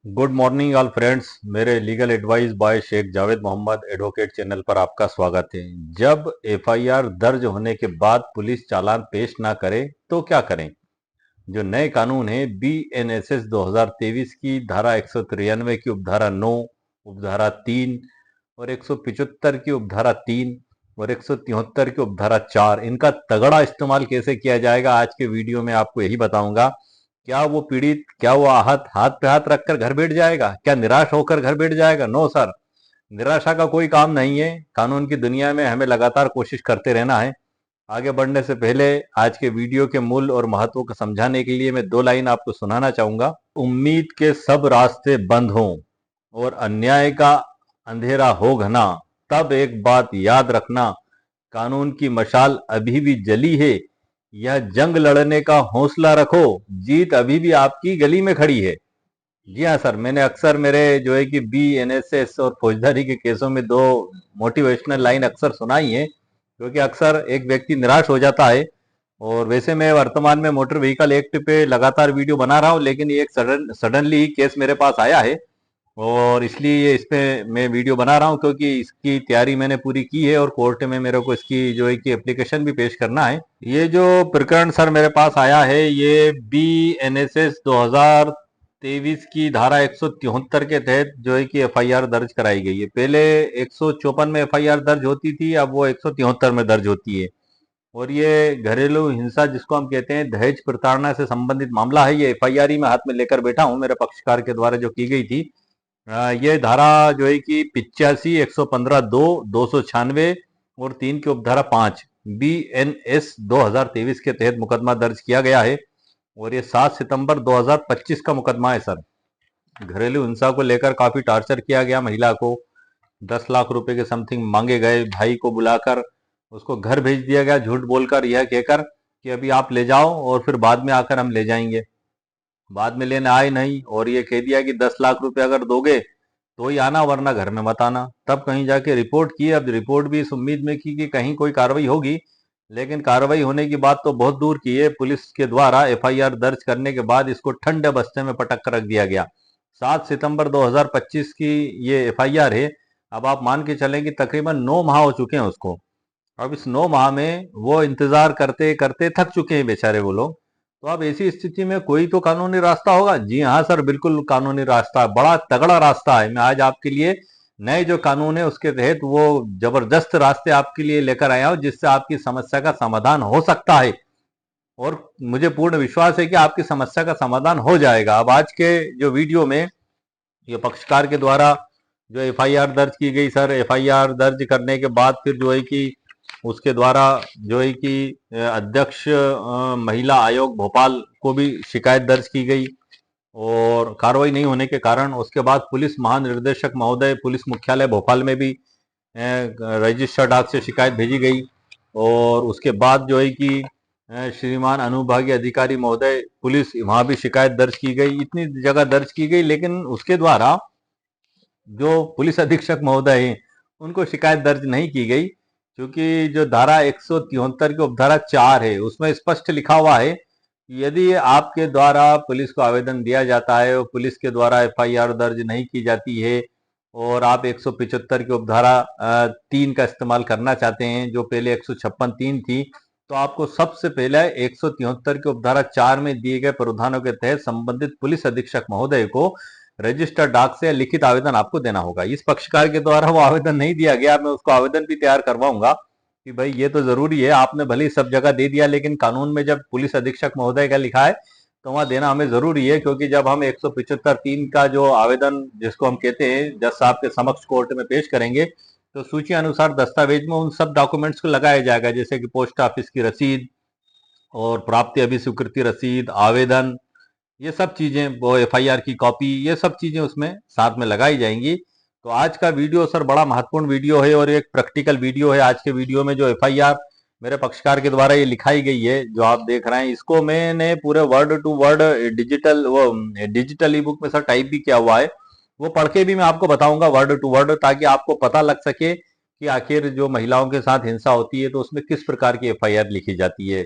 Good morning all friends. मेरे legal advice by Shaikh Javed Mohammad advocate channel पर आपका स्वागत है। जब एफआईआर दर्ज होने के बाद पुलिस चालान पेश ना करे तो क्या करें? जो नए कानून है बीएनएसएस 2023 की धारा 193 की उपधारा 9, उपधारा 3 और 175 की उपधारा 3 और 173 की उपधारा 4, इनका तगड़ा इस्तेमाल कैसे किया जाएगा आज के वीडियो में आपको यही बताऊंगा। क्या वो पीड़ित, क्या वो आहत हाथ पे हाथ रखकर घर बैठ जाएगा? क्या निराश होकर घर बैठ जाएगा? नो सर, निराशा का कोई काम नहीं है। कानून की दुनिया में हमें लगातार कोशिश करते रहना है। आगे बढ़ने से पहले आज के वीडियो के मूल और महत्व को समझाने के लिए मैं दो लाइन आपको सुनाना चाहूंगा। उम्मीद के सब रास्ते बंद हों और अन्याय का अंधेरा हो घना, तब एक बात याद रखना, कानून की मशाल अभी भी जली है। यह जंग लड़ने का हौसला रखो, जीत अभी भी आपकी गली में खड़ी है। जी हाँ सर, मैंने अक्सर मेरे जो है कि बीएनएसएस और फौजदारी के केसों में दो मोटिवेशनल लाइन अक्सर सुनाई है, क्योंकि अक्सर एक व्यक्ति निराश हो जाता है। और वैसे मैं वर्तमान में मोटर व्हीकल एक्ट पे लगातार वीडियो बना रहा हूँ, लेकिन ये एक सडनली केस मेरे पास आया है और इसलिए ये इस पे मैं वीडियो बना रहा हूँ, क्योंकि इसकी तैयारी मैंने पूरी की है और कोर्ट में मेरे को इसकी जो है कि एप्लीकेशन भी पेश करना है। ये जो प्रकरण सर मेरे पास आया है, ये बीएनएसएस 2023 की धारा 173 के तहत जो है कि एफआईआर दर्ज कराई गई है। पहले 154 में एफआईआर दर्ज होती थी, अब वो 173 में दर्ज होती है। और ये घरेलू हिंसा जिसको हम कहते हैं, दहेज प्रताड़ना से संबंधित मामला है। ये एफआईआर ही मैं हाथ में लेकर बैठा हूँ, मेरे पक्षकार के द्वारा जो की गई थी। ये धारा जो है कि 85, 115 दो, 296 और 3 की उपधारा 5 बीएनएस 2023 के तहत मुकदमा दर्ज किया गया है। और ये 7 सितंबर 2025 का मुकदमा है सर। घरेलू हिंसा को लेकर काफी टार्चर किया गया महिला को। 10 लाख रुपए के समथिंग मांगे गए, भाई को बुलाकर उसको घर भेज दिया गया, झूठ बोलकर, यह कहकर कि अभी आप ले जाओ और फिर बाद में आकर हम ले जाएंगे। बाद में लेने आए नहीं और ये कह दिया कि 10 लाख रुपए अगर दोगे तो ही आना, वरना घर में मत आना। तब कहीं जाके रिपोर्ट की। अब रिपोर्ट भी इस उम्मीद में की कि कहीं कोई कार्रवाई होगी, लेकिन कार्रवाई होने की बात तो बहुत दूर की है। पुलिस के द्वारा एफआईआर दर्ज करने के बाद इसको ठंडे बस्ते में पटक कर रख दिया गया। 7 सितंबर 2025 की ये एफआईआर है। अब आप मान के चलें कि तकरीबन 9 माह हो चुके हैं उसको। अब इस 9 माह में वो इंतजार करते करते थक चुके हैं बेचारे वो लोग। तो अब ऐसी स्थिति में कोई तो कानूनी रास्ता होगा। जी हाँ सर, बिल्कुल कानूनी रास्ता, बड़ा तगड़ा रास्ता है। मैं आज आपके लिए नए जो कानून है उसके तहत वो जबरदस्त रास्ते आपके लिए लेकर आया हूं, जिससे आपकी समस्या का समाधान हो सकता है। और मुझे पूर्ण विश्वास है कि आपकी समस्या का समाधान हो जाएगा। अब आज के जो वीडियो में ये पक्षकार के द्वारा जो एफआईआर दर्ज की गई सर, एफआईआर दर्ज करने के बाद फिर जो है कि उसके द्वारा जो है कि अध्यक्ष महिला आयोग भोपाल को भी शिकायत दर्ज की गई और कार्रवाई नहीं होने के कारण उसके बाद पुलिस महानिर्देशक महोदय पुलिस मुख्यालय भोपाल में भी रजिस्टर्ड डाक से शिकायत भेजी गई। और उसके बाद जो है कि श्रीमान अनुभागीय अधिकारी महोदय पुलिस, वहां भी शिकायत दर्ज की गई। इतनी जगह दर्ज की गई, लेकिन उसके द्वारा जो पुलिस अधीक्षक महोदय हैं उनको शिकायत दर्ज नहीं की गई, क्योंकि जो धारा 173 की उपधारा 4 है उसमें स्पष्ट लिखा हुआ है कि यदि आपके द्वारा पुलिस को आवेदन दिया जाता है और पुलिस के द्वारा एफआईआर दर्ज नहीं की जाती है और आप 175 की उपधारा 3 का इस्तेमाल करना चाहते हैं, जो पहले 156 3 थी, तो आपको सबसे पहले 173 की उपधारा 4 में दिए गए प्रावधानों के तहत संबंधित पुलिस अधीक्षक महोदय को रजिस्टर्ड डाक से लिखित आवेदन आपको देना होगा। इस पक्षकार के द्वारा वो आवेदन नहीं दिया गया। मैं उसको आवेदन भी तैयार करवाऊंगा कि भाई ये तो जरूरी है, आपने भले ही सब जगह दे दिया, लेकिन कानून में जब पुलिस अधीक्षक महोदय का लिखा है तो वहां देना हमें जरूरी है। क्योंकि जब हम 175 3 का जो आवेदन जिसको हम कहते हैं जज साहब के समक्ष कोर्ट में पेश करेंगे, तो सूची अनुसार दस्तावेज में उन सब डॉक्यूमेंट्स को लगाया जाएगा, जैसे कि पोस्ट ऑफिस की रसीद और प्राप्ति अभिस्वीकृति रसीद, आवेदन, ये सब चीजें, वो एफआईआर की कॉपी, ये सब चीजें उसमें साथ में लगाई जाएंगी। तो आज का वीडियो सर बड़ा महत्वपूर्ण वीडियो है और एक प्रैक्टिकल वीडियो है। आज के वीडियो में जो एफआईआर मेरे पक्षकार के द्वारा ये लिखाई गई है जो आप देख रहे हैं, इसको मैंने पूरे word to word digital e book में सर टाइप भी किया हुआ है। वो पढ़ के भी मैं आपको बताऊंगा वर्ड टू वर्ड, ताकि आपको पता लग सके कि आखिर जो महिलाओं के साथ हिंसा होती है तो उसमें किस प्रकार की एफआईआर लिखी जाती है।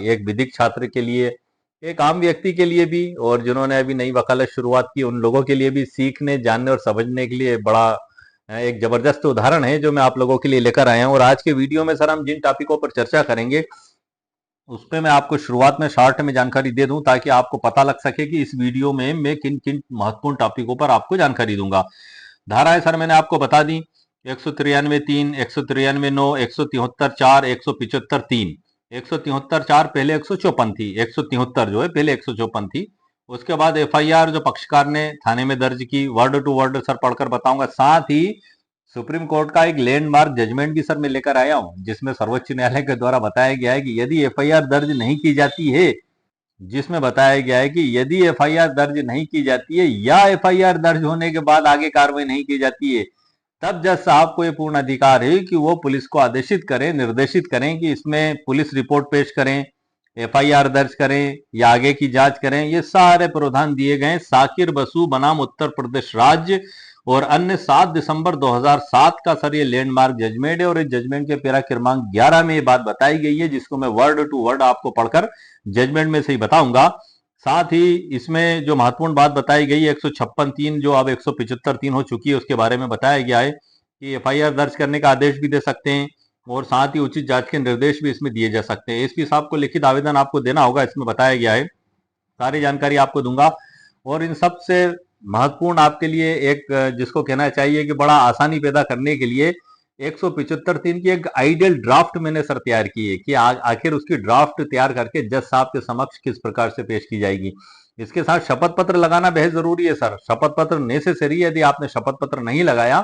एक विधिक छात्र के लिए एक आम व्यक्ति के लिए भी और जिन्होंने अभी नई वकालत शुरुआत की उन लोगों के लिए भी सीखने, जानने और समझने के लिए बड़ा एक जबरदस्त उदाहरण है जो मैं आप लोगों के लिए लेकर आया हूं। और आज के वीडियो में सर हम जिन टॉपिकों पर चर्चा करेंगे उस पे मैं आपको शुरुआत में शॉर्ट में जानकारी दे दूं ताकि आपको पता लग सके कि इस वीडियो में मैं किन किन महत्वपूर्ण टॉपिकों पर आपको जानकारी दूंगा। धाराएं सर मैंने आपको बता दी, 193(3), 193(9), 173(4), 175(3). 173(4) पहले 154 थी, 173 जो है पहले 154 थी। उसके बाद एफआईआर जो पक्षकार ने थाने में दर्ज की, वर्ड टू वर्ड सर पढ़कर बताऊंगा। साथ ही सुप्रीम कोर्ट का एक लैंडमार्क जजमेंट भी सर मैं लेकर आया हूं जिसमें सर्वोच्च न्यायालय के द्वारा बताया गया है कि यदि एफआईआर दर्ज नहीं की जाती है, जिसमें बताया गया है कि यदि एफआईआर दर्ज नहीं की जाती है या एफआईआर दर्ज होने के बाद आगे कार्रवाई नहीं की जाती है, तब जज साहब को यह पूर्ण अधिकार है कि वो पुलिस को आदेशित करें, निर्देशित करें कि इसमें पुलिस रिपोर्ट पेश करें, एफआईआर दर्ज करें या आगे की जांच करें। ये सारे प्रावधान दिए गए साकिर बसु बनाम उत्तर प्रदेश राज्य और अन्य 7 दिसंबर 2007 का सर ये लैंडमार्क जजमेंट है। और इस जजमेंट के पैरा क्रमांक 11 में ये बात बताई गई है जिसको मैं वर्ड टू वर्ड आपको पढ़कर जजमेंट में से ही बताऊंगा। साथ ही इसमें जो महत्वपूर्ण बात बताई गई है 156(3) जो अब 175(3) हो चुकी है उसके बारे में बताया गया है कि एफआईआर दर्ज करने का आदेश भी दे सकते हैं और साथ ही उचित जांच के निर्देश भी इसमें दिए जा सकते हैं। एसपी साहब को लिखित आवेदन आपको देना होगा, इसमें बताया गया है, सारी जानकारी आपको दूंगा। और इन सबसे महत्वपूर्ण आपके लिए एक जिसको कहना चाहिए कि बड़ा आसानी पैदा करने के लिए 175(3) की एक आइडियल ड्राफ्ट मैंने सर तैयार की है कि आखिर उसकी ड्राफ्ट तैयार करके जज साहब के समक्ष किस प्रकार से पेश की जाएगी। इसके साथ शपथ पत्र लगाना बेहद जरूरी है सर, शपथ पत्र नेसेसरी है। यदि आपने शपथ पत्र नहीं लगाया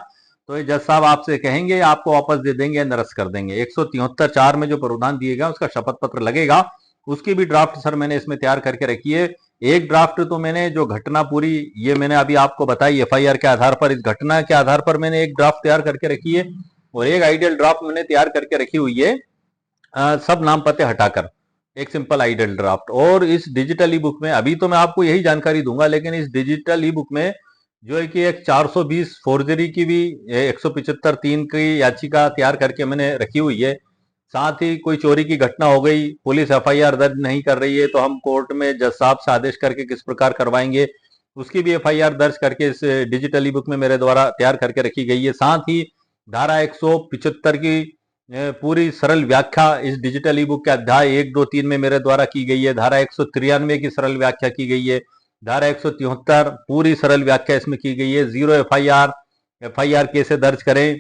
तो ये जज साहब आपसे कहेंगे, आपको वापस दे देंगे, निरस्त कर देंगे। 173(4) में जो प्रावधान दिए गए उसका शपथ पत्र लगेगा, उसकी भी ड्राफ्ट सर मैंने इसमें तैयार करके रखी है। एक ड्राफ्ट तो मैंने जो घटना पूरी ये मैंने अभी आपको बताई एफआईआर के आधार पर, इस घटना के आधार पर मैंने एक ड्राफ्ट तैयार करके रखी है और एक आइडियल ड्राफ्ट मैंने तैयार करके रखी हुई है सब नाम पते हटाकर, एक सिंपल आइडियल ड्राफ्ट। और इस डिजिटल ई बुक में अभी तो मैं आपको यही जानकारी दूंगा, लेकिन इस डिजिटल ई बुक में जो है कि एक 420 फोर्जरी की भी 175(3) की याचिका तैयार करके मैंने रखी हुई है। साथ ही कोई चोरी की घटना हो गई, पुलिस एफआईआर दर्ज नहीं कर रही है तो हम कोर्ट में जज साहब से आदेश करके किस प्रकार करवाएंगे, उसकी भी एफआईआर दर्ज करके इस डिजिटल ई बुक में मेरे द्वारा तैयार करके रखी गई है। साथ ही धारा 175 की पूरी सरल व्याख्या इस डिजिटल ई बुक के अध्याय 1, 2, 3 में मेरे द्वारा की गई है। धारा 193 की सरल व्याख्या की गई है। धारा 173 पूरी सरल व्याख्या इसमें की गई है। जीरो एफआईआर, एफआईआर कैसे दर्ज करें,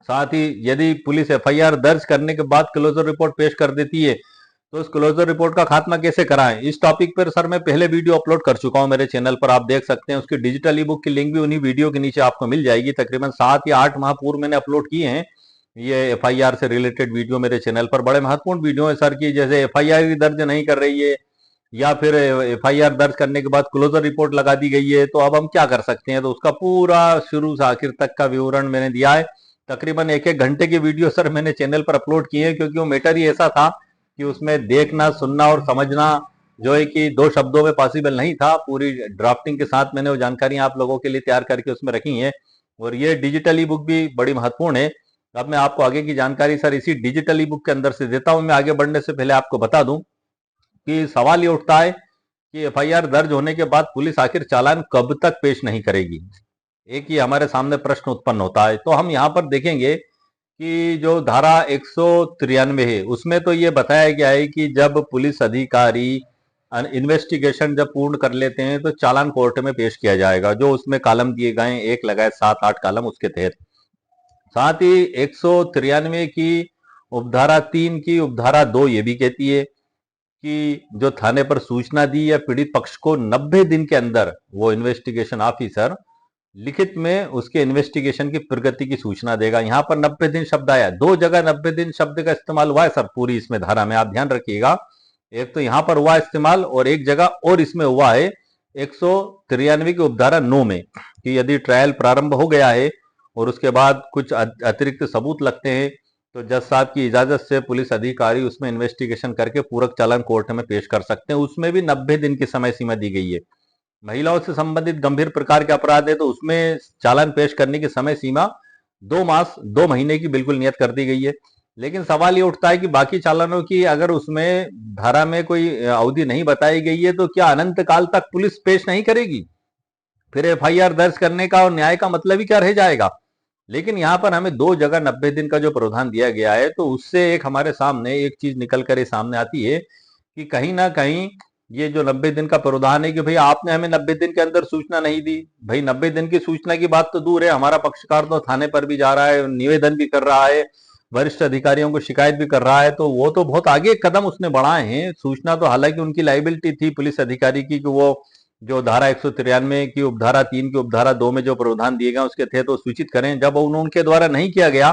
साथ ही यदि पुलिस एफआईआर दर्ज करने के बाद क्लोजर रिपोर्ट पेश कर देती है तो उस क्लोजर रिपोर्ट का खात्मा कैसे कराएं, इस टॉपिक पर सर मैं पहले वीडियो अपलोड कर चुका हूं मेरे चैनल पर, आप देख सकते हैं। उसकी डिजिटल ई बुक की लिंक भी उन्हीं वीडियो के नीचे आपको मिल जाएगी। तकरीबन 7 या 8 माह पूर्व मैंने अपलोड किए हैं ये एफआईआर से रिलेटेड वीडियो मेरे चैनल पर। बड़े महत्वपूर्ण वीडियो है सर की, जैसे एफआईआर दर्ज नहीं कर रही है या फिर एफआईआर दर्ज करने के बाद क्लोजर रिपोर्ट लगा दी गई है तो अब हम क्या कर सकते हैं, तो उसका पूरा शुरू से आखिर तक का विवरण मैंने दिया है। तकरीबन 1-1 घंटे की वीडियो सर मैंने चैनल पर अपलोड किए हैं क्योंकि वो मैटर ही ऐसा था कि उसमें देखना, सुनना और समझना जो है कि 2 शब्दों में पॉसिबल नहीं था। पूरी ड्राफ्टिंग के साथ मैंने वो जानकारी आप लोगों के लिए तैयार करके उसमें रखी है और ये डिजिटल ई बुक भी बड़ी महत्वपूर्ण है। अब मैं आपको आगे की जानकारी सर इसी डिजिटल ई बुक के अंदर से देता हूं। मैं आगे बढ़ने से पहले आपको बता दूं कि सवाल ये उठता है कि एफआईआर दर्ज होने के बाद पुलिस आखिर चालान कब तक पेश नहीं करेगी, एक ही हमारे सामने प्रश्न उत्पन्न होता है। तो हम यहाँ पर देखेंगे कि जो धारा 193 है उसमें तो ये बताया गया है कि जब पुलिस अधिकारी इन्वेस्टिगेशन जब पूर्ण कर लेते हैं तो चालान कोर्ट में पेश किया जाएगा, जो उसमें कॉलम दिए गए हैं, 1 लगाए 7-8 कॉलम उसके तहत। साथ ही 193 की उपधारा 3 की उपधारा 2 ये भी कहती है कि जो थाने पर सूचना दी या पीड़ित पक्ष को 90 दिन के अंदर वो इन्वेस्टिगेशन ऑफिसर लिखित में उसके इन्वेस्टिगेशन की प्रगति की सूचना देगा। यहाँ पर 90 दिन शब्द आया, 2 जगह 90 दिन शब्द का इस्तेमाल हुआ है सर पूरी इसमें धारा में, आप ध्यान रखिएगा। एक तो यहाँ पर हुआ इस्तेमाल और एक जगह और इसमें हुआ है 193 की उपधारा 9 में कि यदि ट्रायल प्रारंभ हो गया है और उसके बाद कुछ अतिरिक्त सबूत लगते हैं तो जज साहब की इजाजत से पुलिस अधिकारी उसमें इन्वेस्टिगेशन करके पूरक चालान कोर्ट में पेश कर सकते हैं। उसमें भी 90 दिन की समय सीमा दी गई है। महिलाओं से संबंधित गंभीर प्रकार के अपराध है तो उसमें चालान पेश करने की समय सीमा 2 मास 2 महीने की बिल्कुल नियत कर दी गई है। लेकिन सवाल ये उठता है कि बाकी चालानों की अगर उसमें धारा में कोई अवधि नहीं बताई गई है तो क्या अनंत काल तक पुलिस पेश नहीं करेगी? फिर एफआईआर दर्ज करने का और न्याय का मतलब ही क्या रह जाएगा? लेकिन यहाँ पर हमें 2 जगह 90 दिन का जो प्रावधान दिया गया है, तो उससे एक हमारे सामने एक चीज निकल कर सामने आती है कि कहीं ना कहीं ये जो 90 दिन का प्रावधान है कि भाई आपने हमें 90 दिन के अंदर सूचना नहीं दी। भाई 90 दिन की सूचना की बात तो दूर है, हमारा पक्षकार तो थाने पर भी जा रहा है, निवेदन भी कर रहा है, वरिष्ठ अधिकारियों को शिकायत भी कर रहा है, तो वो तो बहुत आगे कदम उसने बढ़ाए हैं। सूचना तो हालांकि उनकी लाइबिलिटी थी पुलिस अधिकारी की कि वो जो धारा 193 की उपधारा 3 की उपधारा 2 में जो प्रावधान दिए गए उसके थे तो सूचित करें। जब उनके द्वारा नहीं किया गया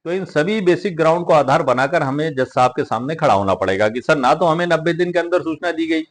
तो इन सभी बेसिक ग्राउंड को आधार बनाकर हमें जज साहब के सामने खड़ा होना पड़ेगा कि सर ना तो हमें 90 दिन के अंदर सूचना दी गई,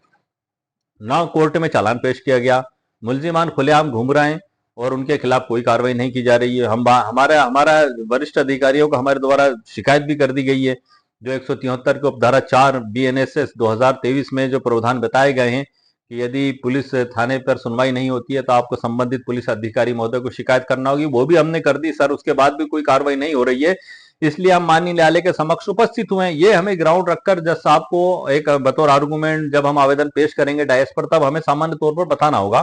ना कोर्ट में चालान पेश किया गया, मुलजिमान खुलेआम घूम रहे हैं और उनके खिलाफ कोई कार्रवाई नहीं की जा रही है। हम हमारा हमारा वरिष्ठ अधिकारियों को हमारे द्वारा शिकायत भी कर दी गई है। जो 173 के उपधारा 4 बीएनएसएस 2023 में जो प्रावधान बताए गए हैं कि यदि पुलिस थाने पर सुनवाई नहीं होती है तो आपको संबंधित पुलिस अधिकारी महोदय को शिकायत करना होगी, वो भी हमने कर दी सर, उसके बाद भी कोई कार्रवाई नहीं हो रही है। इसलिए हम माननीय न्यायालय के समक्ष उपस्थित हुए हैं। ये हमें ग्राउंड रखकर जज साहब को एक बतौर आर्गुमेंट जब हम आवेदन पेश करेंगे डायस पर, तब हमें सामान्य तौर पर बताना होगा।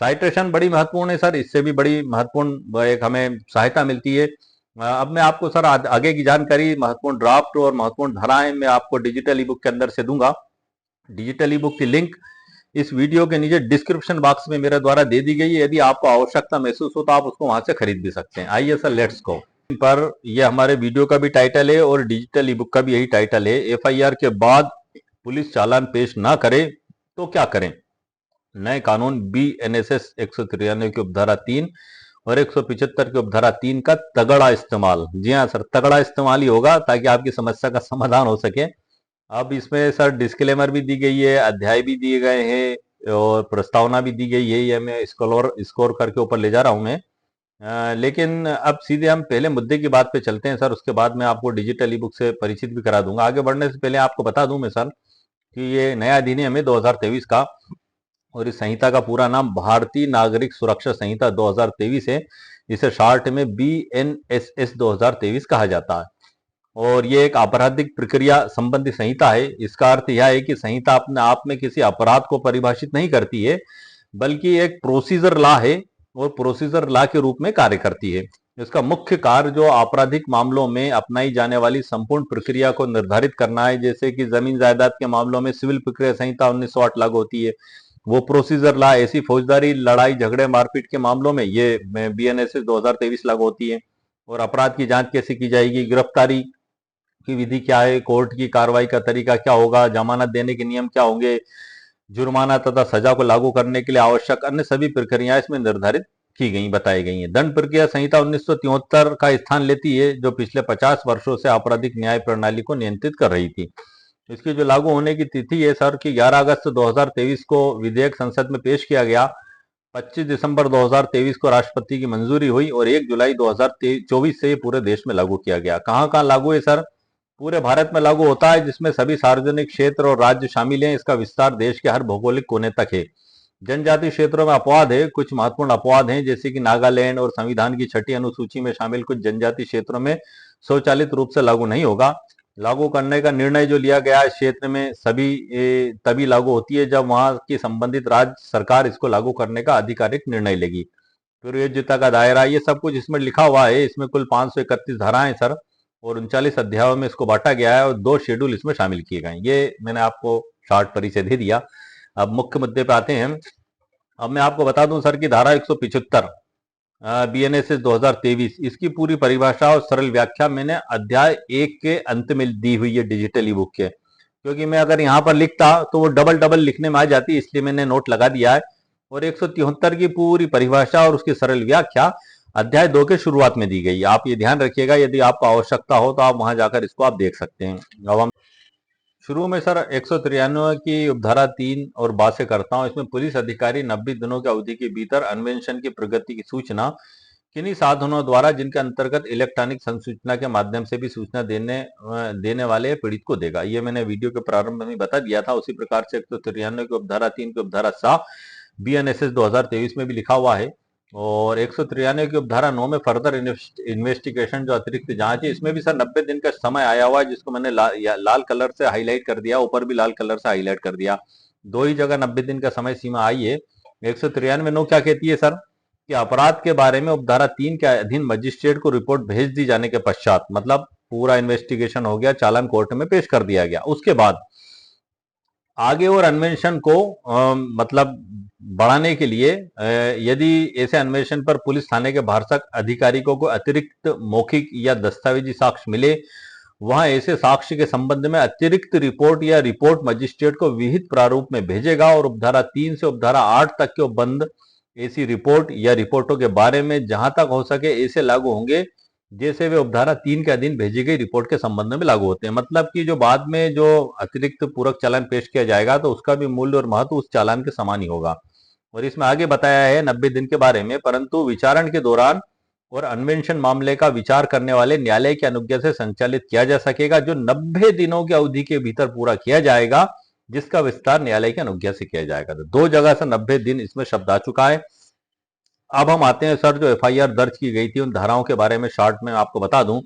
साइटेशन बड़ी महत्वपूर्ण है सर, इससे भी बड़ी महत्वपूर्ण एक हमें सहायता मिलती है। अब मैं आपको सर आगे की जानकारी महत्वपूर्ण ड्राफ्ट और महत्वपूर्ण धाराएं मैं आपको डिजिटल ई बुक के अंदर से दूंगा। डिजिटल ई बुक की लिंक इस वीडियो के नीचे डिस्क्रिप्शन बॉक्स में मेरे द्वारा दे दी गई है। यदि आपको आवश्यकता महसूस हो तो आप उसको वहां से खरीद भी सकते हैं। आइए सर लेट्स गो। पर यह हमारे वीडियो का भी टाइटल है और डिजिटल ई बुक का भी यही टाइटल है। एफआईआर के बाद पुलिस चालान पेश ना करे तो क्या करें? नए कानून बीएनएसएस 193 की उपधारा 3 और 175 की उपधारा 3 का तगड़ा इस्तेमाल। जी हाँ सर, तगड़ा इस्तेमाल ही होगा ताकि आपकी समस्या का समाधान हो सके। अब इसमें सर डिस्क्लेमर भी दी गई है, अध्याय भी दिए गए हैं और प्रस्तावना भी दी गई है। ये मैं स्कोर करके ऊपर ले जा रहा हूं मैं। लेकिन अब सीधे हम पहले मुद्दे की बात पे चलते हैं सर, उसके बाद मैं आपको डिजिटल ई बुक से परिचित भी करा दूंगा। आगे बढ़ने से पहले आपको बता दूं मैं सर कि ये नया अधिनियम है 2023 का और इस संहिता का पूरा नाम भारतीय नागरिक सुरक्षा संहिता 2023 है। इसे शॉर्ट में बीएनएसएस 2023 कहा जाता है और ये एक आपराधिक प्रक्रिया संबंधी संहिता है। इसका अर्थ यह है कि संहिता अपने आप में किसी अपराध को परिभाषित नहीं करती है, बल्कि एक प्रोसीजर लॉ है और प्रोसीजर लॉ के रूप में कार्य करती है। इसका मुख्य कार्य जो आपराधिक मामलों में अपनाई जाने वाली संपूर्ण प्रक्रिया को निर्धारित करना है, जैसे कि जमीन जायदाद के मामलों में सिविल प्रक्रिया संहिता 1908 लागू होती है, वो प्रोसीजर लॉ ऐसी फौजदारी लड़ाई झगड़े मारपीट के मामलों में ये बीएनएसएस 2023 लागू होती है। और अपराध की जांच कैसे की जाएगी, गिरफ्तारी की विधि क्या है, कोर्ट की कार्रवाई का तरीका क्या होगा, जमानत देने के नियम क्या होंगे, जुर्माना तथा सजा को लागू करने के लिए आवश्यक अन्य सभी प्रक्रियाएं इसमें निर्धारित की गई बताई गई हैं। दंड प्रक्रिया संहिता 1973 का स्थान लेती है, जो पिछले 50 वर्षों से आपराधिक न्याय प्रणाली को नियंत्रित कर रही थी। इसकी जो लागू होने की तिथि है सर कि 11 अगस्त 2023 को विधेयक संसद में पेश किया गया, 25 दिसंबर 2023 को राष्ट्रपति की मंजूरी हुई और 1 जुलाई 2024 से ये पूरे देश में लागू किया गया। कहाँ कहाँ लागू है सर? पूरे भारत में लागू होता है, जिसमें सभी सार्वजनिक क्षेत्र और राज्य शामिल हैं। इसका विस्तार देश के हर भौगोलिक कोने तक है। जनजातीय क्षेत्रों में अपवाद है, कुछ महत्वपूर्ण अपवाद हैं, जैसे कि नागालैंड और संविधान की 6ठी अनुसूची में शामिल कुछ जनजातीय क्षेत्रों में स्वचालित रूप से लागू नहीं होगा। लागू करने का निर्णय जो लिया गया इस क्षेत्र में तभी लागू होती है जब वहां की संबंधित राज्य सरकार इसको लागू करने का आधिकारिक निर्णय लेगी। प्रयोज्यता का दायरा, ये सब कुछ इसमें लिखा हुआ है। इसमें कुल 531 धाराएं सर और 39 अध्यायों में इसको बांटा गया है और 2 शेड्यूल इसमें शामिल किए गए हैं। ये मैंने आपको शॉर्ट परिचय दे दिया। अब मुख्य मुद्दे पे आते हैं। अब मैं आपको बता दूं सर कि धारा 175 बीएनएसएस 2023 इसकी पूरी परिभाषा और सरल व्याख्या मैंने अध्याय 1 के अंत में दी हुई है डिजिटल ई बुक के, क्योंकि मैं अगर यहाँ पर लिखता तो वो डबल डबल लिखने में आ जाती, इसलिए मैंने नोट लगा दिया है। और 173 की पूरी परिभाषा और उसकी सरल व्याख्या अध्याय 2 के शुरुआत में दी गई है। आप ये ध्यान रखिएगा, यदि आपको आवश्यकता हो तो आप वहां जाकर इसको आप देख सकते हैं। अब हम शुरू में सर 193 की उपधारा 3 और बात से करता हूं। इसमें पुलिस अधिकारी 90 दिनों की अवधि के भीतर अन्वेषण की प्रगति की सूचना किन्हीं साधनों द्वारा, जिनके अंतर्गत इलेक्ट्रॉनिक संसूचना के माध्यम से भी सूचना देने वाले पीड़ित को देगा। ये मैंने वीडियो के प्रारंभ में बता दिया था। उसी प्रकार से 193 की उपधारा 3 की उपधारा 7 बीएनएसएस 2023 में भी लिखा हुआ है और 193 की उपधारा 9 में फर्दर इन्वेस्टिगेशन जो अतिरिक्त जांच है, इसमें भी सर 90 दिन का समय आया हुआ है, जिसको मैंने लाल कलर से हाईलाइट कर दिया, ऊपर भी लाल कलर से हाईलाइट कर दिया। दो ही जगह 90 दिन का समय सीमा आई है। 193 9 क्या कहती है सर कि अपराध के बारे में उपधारा 3 के अधीन मजिस्ट्रेट को रिपोर्ट भेज दी जाने के पश्चात, मतलब पूरा इन्वेस्टिगेशन हो गया, चालान कोर्ट में पेश कर दिया गया, उसके बाद आगे और अन्वेषण को मतलब बढ़ाने के लिए यदि ऐसे अन्वेषण पर पुलिस थाने के भरसक अधिकारियों को अतिरिक्त मौखिक या दस्तावेजी साक्ष्य मिले, वहां ऐसे साक्ष्य के संबंध में अतिरिक्त रिपोर्ट या रिपोर्ट मजिस्ट्रेट को विहित प्रारूप में भेजेगा और उपधारा 3 से उपधारा 8 तक के उपबंध ऐसी रिपोर्ट या रिपोर्टों के बारे में जहां तक हो सके ऐसे लागू होंगे जैसे वे उपधारा 3 के अधीन भेजी गई रिपोर्ट के संबंध में लागू होते हैं। मतलब कि जो बाद में जो अतिरिक्त पूरक चालान पेश किया जाएगा तो उसका भी मूल्य और महत्व उस चालान के समान ही होगा। और इसमें आगे बताया है 90 दिन के बारे में, परंतु विचारण के दौरान और अन्वेषण मामले का विचार करने वाले न्यायालय की अनुज्ञा से संचालित किया जा सकेगा, जो 90 दिनों की अवधि के भीतर पूरा किया जाएगा, जिसका विस्तार न्यायालय की अनुज्ञा से किया जाएगा। तो दो जगह से 90 दिन इसमें शब्द आ चुका है। अब हम आते हैं सर जो एफआईआर दर्ज की गई थी उन धाराओं के बारे में शॉर्ट में आपको बता दूं।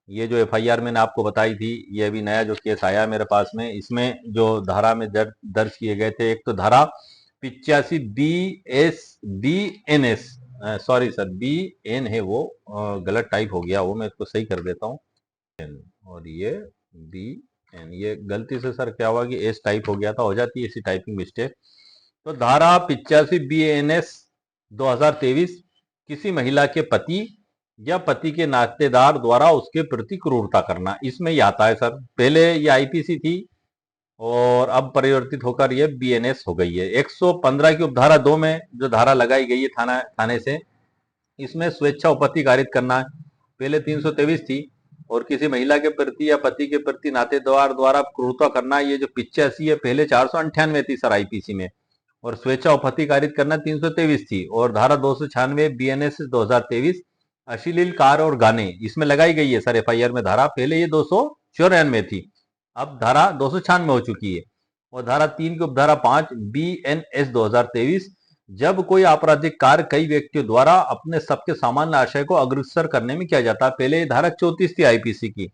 ये जो एफआईआर मैंने आपको बताई थी, ये अभी नया जो केस आया मेरे पास में, इसमें जो धारा में दर्ज किए गए थे, एक तो धारा 85 BS BNS, sorry sir BN है वो, गलत टाइप हो गया वो, मैं इसको सही कर देता हूँ। और ये BN, ये गलती से सर क्या हुआ कि एस टाइप हो गया था, हो जाती है ऐसी टाइपिंग मिस्टेक। तो धारा 85 BNS 2023 किसी महिला के पति या पति के नातेदार द्वारा उसके प्रति क्रूरता करना, इसमें ही आता है सर। पहले ये आईपीसी थी और अब परिवर्तित होकर ये बीएनएस हो गई है। 115 की उपधारा 2 में जो धारा लगाई गई है थाने से, इसमें स्वेच्छा उपपत्ति कारित करना, पहले 323 थी। और किसी महिला के प्रति या पति के प्रति नातेदार द्वारा क्रूरता करना, ये जो 85 है, पहले 498 थी सर आईपीसी में। और स्वेच्छा उपपत्ति कारित करना 323 थी। और धारा 296 बीएनएस 2023 अश्लील कार्य और गाने, इसमें लगाई गई है सर एफआईआर में धारा, पहले ये 294 थी, अब धारा 296 हो चुकी है। और धारा 3 की उपधारा 5 BNS 2023, जब कोई आपराधिक कार्य कई व्यक्तियों द्वारा अपने सबके सामान्य आशय को अग्रसर करने में किया जाता है, पहले धारा 34 थी आईपीसी की,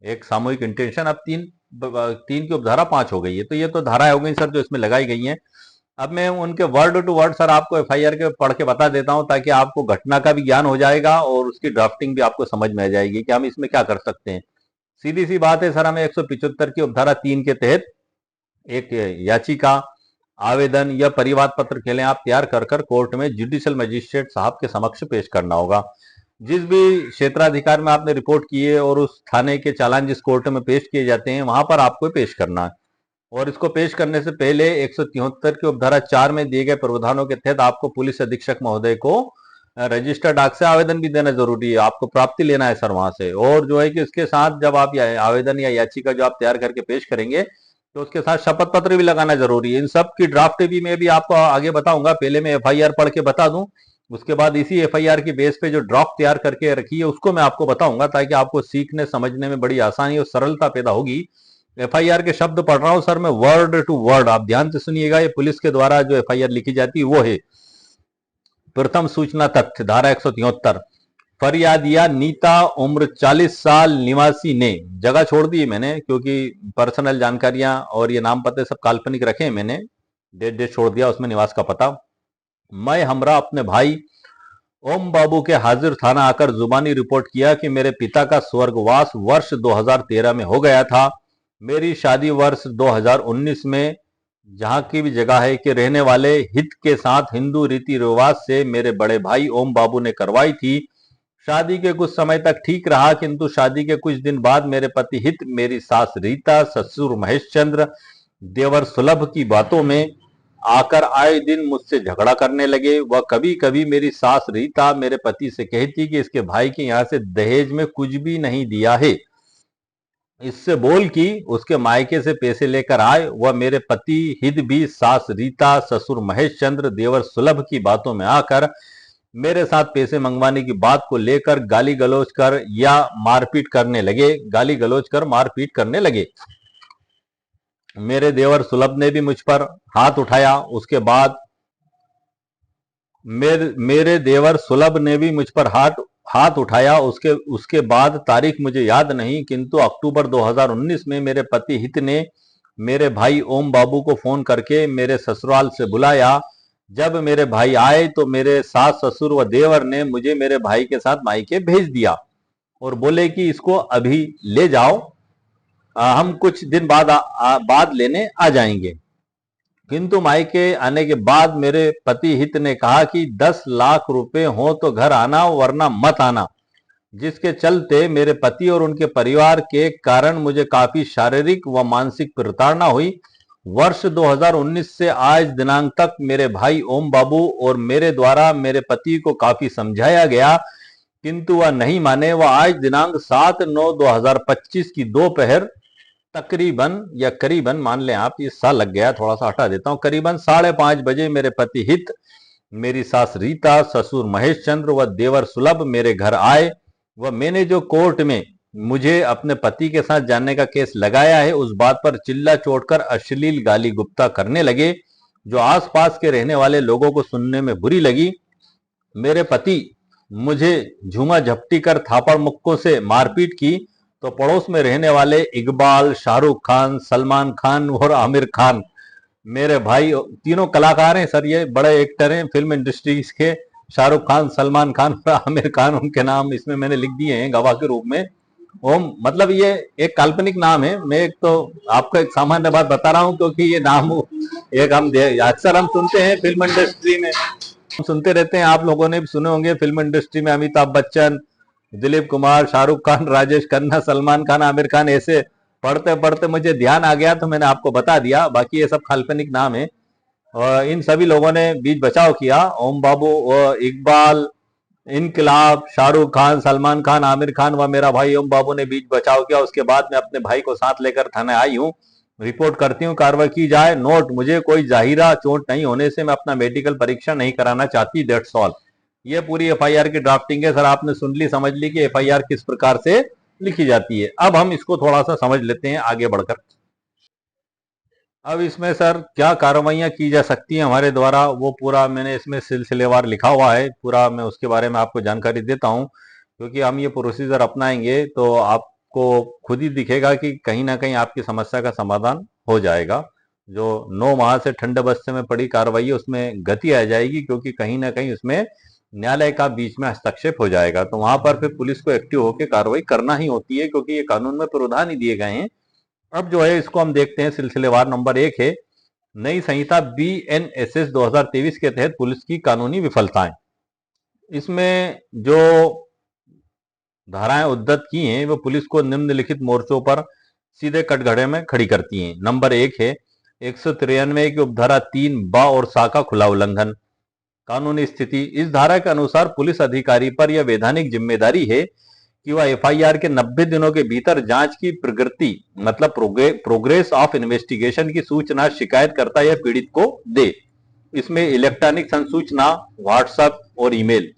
एक सामूहिक इंटेंशन, अब तीन की उपधारा 5 हो गई है। तो ये तो धाराएं हो गई सर जो इसमें लगाई गई हैं। अब मैं उनके वर्ड टू वर्ड सर आपको एफआईआर के पढ़ के बता देता हूं, ताकि आपको घटना का भी ज्ञान हो जाएगा और उसकी ड्राफ्टिंग भी आपको समझ में आ जाएगी कि हम इसमें क्या कर सकते हैं। सीधी सी बात है सर, हमें 175 की उपधारा 3 के तहत एक याचिका, आवेदन या परिवाद पत्र के लिए आप तैयार कर कर कोर्ट में जुडिशियल मजिस्ट्रेट साहब के समक्ष पेश करना होगा। जिस भी क्षेत्राधिकार में आपने रिपोर्ट की है और उस थाने के चालान जिस कोर्ट में पेश किए जाते हैं, वहां पर आपको पेश करना है। और इसको पेश करने से पहले 173 के उपधारा 4 में दिए गए प्रावधानों के तहत आपको पुलिस अधीक्षक महोदय को रजिस्टर्ड डाक से आवेदन भी देना जरूरी है, आपको प्राप्ति लेना है सर वहां से। और जो है कि इसके साथ जब आप आवेदन या याचिका जो आप तैयार करके पेश करेंगे, तो उसके साथ शपथ पत्र भी लगाना जरूरी है। इन सब की ड्राफ्ट भी मैं भी आपको आगे बताऊंगा, पहले मैं एफआईआर पढ़ के बता दूं, उसके बाद इसी एफआईआर की बेस पे जो ड्राफ्ट तैयार करके रखी है उसको मैं आपको बताऊंगा, ताकि आपको सीखने समझने में बड़ी आसानी और सरलता पैदा होगी। एफआईआर के शब्द पढ़ रहा हूं सर मैं वर्ड टू वर्ड, आप ध्यान से सुनिएगा। ये पुलिस के द्वारा जो एफआईआर लिखी जाती है वो है, प्रथम सूचना तथ्य, धारा 173, फरियादिया नीता उम्र 40 साल निवासी ने, जगह छोड़ दी है मैंने क्योंकि पर्सनल जानकारियां और ये नाम पते सब काल्पनिक रखे हैं मैंने, डेट छोड़ दिया उसमें निवास का पता। मैं हमरा अपने भाई ओम बाबू के हाजिर थाना आकर जुबानी रिपोर्ट किया कि मेरे पिता का स्वर्गवास वर्ष 2013 में हो गया था। मेरी शादी वर्ष 2019 में जहां की भी जगह है कि रहने वाले हित के साथ हिंदू रीति रिवाज से मेरे बड़े भाई ओम बाबू ने करवाई थी। शादी के कुछ समय तक ठीक रहा, किंतु शादी के कुछ दिन बाद मेरे पति हित, मेरी सास रीता, ससुर महेश चंद्र, देवर सुलभ की बातों में आकर आए दिन मुझसे झगड़ा करने लगे। वह कभी कभी मेरी सास रीता मेरे पति से कहती कि इसके भाई के यहाँ से दहेज में कुछ भी नहीं दिया है, इससे बोल कि उसके मायके से पैसे लेकर आए। वह मेरे पति हित भी सास रीता, ससुर महेश चंद्र, देवर सुलभ की बातों में आकर मेरे साथ पैसे मंगवाने की बात को लेकर गाली गलौज कर या मारपीट करने लगे, गाली गलौज कर मारपीट करने लगे। मेरे देवर सुलभ ने भी मुझ पर हाथ उठाया। उसके बाद मेरे देवर सुलभ ने भी मुझ पर हाथ हाथ उठाया। उसके उसके बाद तारीख मुझे याद नहीं, किंतु अक्टूबर 2019 में मेरे पति हित ने मेरे भाई ओम बाबू को फोन करके मेरे ससुराल से बुलाया। जब मेरे भाई आए तो मेरे सास ससुर व देवर ने मुझे मेरे भाई के साथ मायके भेज दिया और बोले कि इसको अभी ले जाओ, हम कुछ दिन बाद लेने आ जाएंगे। किंतु मायके आने के बाद मेरे पति हित ने कहा कि 10 लाख रुपए हो तो घर आना वरना मत आना, जिसके चलते मेरे पति और उनके परिवार के कारण मुझे काफी शारीरिक व मानसिक प्रताड़ना हुई। वर्ष 2019 से आज दिनांक तक मेरे भाई ओम बाबू और मेरे द्वारा मेरे पति को काफी समझाया गया, किंतु वह नहीं माने। वह आज दिनांक 7/9/2025 की दोपहर तकरीबन या करीबन मान लें आप, ये साल लग गया, थोड़ा सा हटा देता हूं, करीबन 5:30 बजे मेरे पति हित, मेरी सास रीता, ससुर महेश चंद्र व देवर सुलभ मेरे घर आए। वह मैंने जो कोर्ट में मुझे अपने पति के साथ जानने का केस लगाया है उस बात पर चिल्ला चोटकर अश्लील गाली गुप्ता करने लगे, जो आसपास के रहने वाले लोगों को सुनने में बुरी लगी। मेरे पति मुझे झूमा झपटी कर थापड़ मुक्कों से मारपीट की तो पड़ोस में रहने वाले इकबाल, शाहरुख खान, सलमान खान और आमिर खान, मेरे भाई, तीनों कलाकार हैं सर, ये बड़े एक्टर हैं फिल्म इंडस्ट्री के। शाहरुख खान, सलमान खान और आमिर खान, उनके नाम इसमें मैंने लिख दिए हैं गवाह के रूप में। ओम मतलब ये एक काल्पनिक नाम है, मैं एक तो आपको एक सामान्य बात बता रहा हूं क्योंकि ये नाम एक अक्सर हम सुनते हैं फिल्म इंडस्ट्री में, हम सुनते रहते हैं, आप लोगों ने भी सुने होंगे फिल्म इंडस्ट्री में अमिताभ बच्चन, दिलीप कुमार, शाहरुख खान, राजेश खन्ना, सलमान खान, आमिर खान, ऐसे पढ़ते पढ़ते मुझे ध्यान आ गया तो मैंने आपको बता दिया। बाकी ये सब काल्पनिक नाम है और इन सभी लोगों ने बीच बचाव किया। ओम बाबू, इकबाल, इनकलाब, शाहरुख खान, सलमान खान, आमिर खान व मेरा भाई ओम बाबू ने बीच बचाव किया। उसके बाद मैं अपने भाई को साथ लेकर थाने आई हूँ, रिपोर्ट करती हूँ, कार्रवाई की जाए। नोट, मुझे कोई जाहिरा चोट नहीं होने से मैं अपना मेडिकल परीक्षण नहीं कराना चाहती, दैट्स ऑल। ये पूरी एफआईआर की ड्राफ्टिंग है सर, आपने सुन ली, समझ ली कि एफआईआर किस प्रकार से लिखी जाती है। अब हम इसको थोड़ा सा समझ लेते हैं आगे बढ़कर। अब इसमें सर क्या कार्रवाइयां की जा सकती हैं हमारे द्वारा, वो पूरा मैंने इसमें सिलसिलेवार लिखा हुआ है, पूरा मैं उसके बारे में आपको जानकारी देता हूं, क्योंकि हम ये प्रोसीजर अपनाएंगे तो आपको खुद ही दिखेगा कि कहीं ना कहीं आपकी समस्या का समाधान हो जाएगा। जो 9 माह से ठंडे बस्ते में पड़ी कार्रवाई है उसमें गति आ जाएगी, क्योंकि कहीं ना कहीं उसमें न्यायालय का बीच में हस्तक्षेप हो जाएगा, तो वहां पर फिर पुलिस को एक्टिव होकर कार्रवाई करना ही होती है, क्योंकि ये कानून में प्रावधान ही दिए गए हैं। अब जो है इसको हम देखते हैं, सिलसिलेवार नंबर 1 है नई संहिता BNSS 2023 के तहत पुलिस की कानूनी विफलताएं। इसमें जो धाराएं उद्धत की हैं वो पुलिस को निम्नलिखित मोर्चों पर सीधे कटघरे में खड़ी करती हैं। नंबर 1 है 193 की उपधारा 3 ब और सा का खुला उल्लंघन। कानूनी स्थिति, इस धारा के अनुसार पुलिस अधिकारी पर यह वैधानिक जिम्मेदारी है कि वह एफआईआर के 90 दिनों के भीतर जांच की प्रगति मतलब प्रोग्रेस ऑफ इन्वेस्टिगेशन की सूचना शिकायतकर्ता या पीड़ित को दे। इसमें इलेक्ट्रॉनिक संसूचना, व्हाट्सएप और ईमेल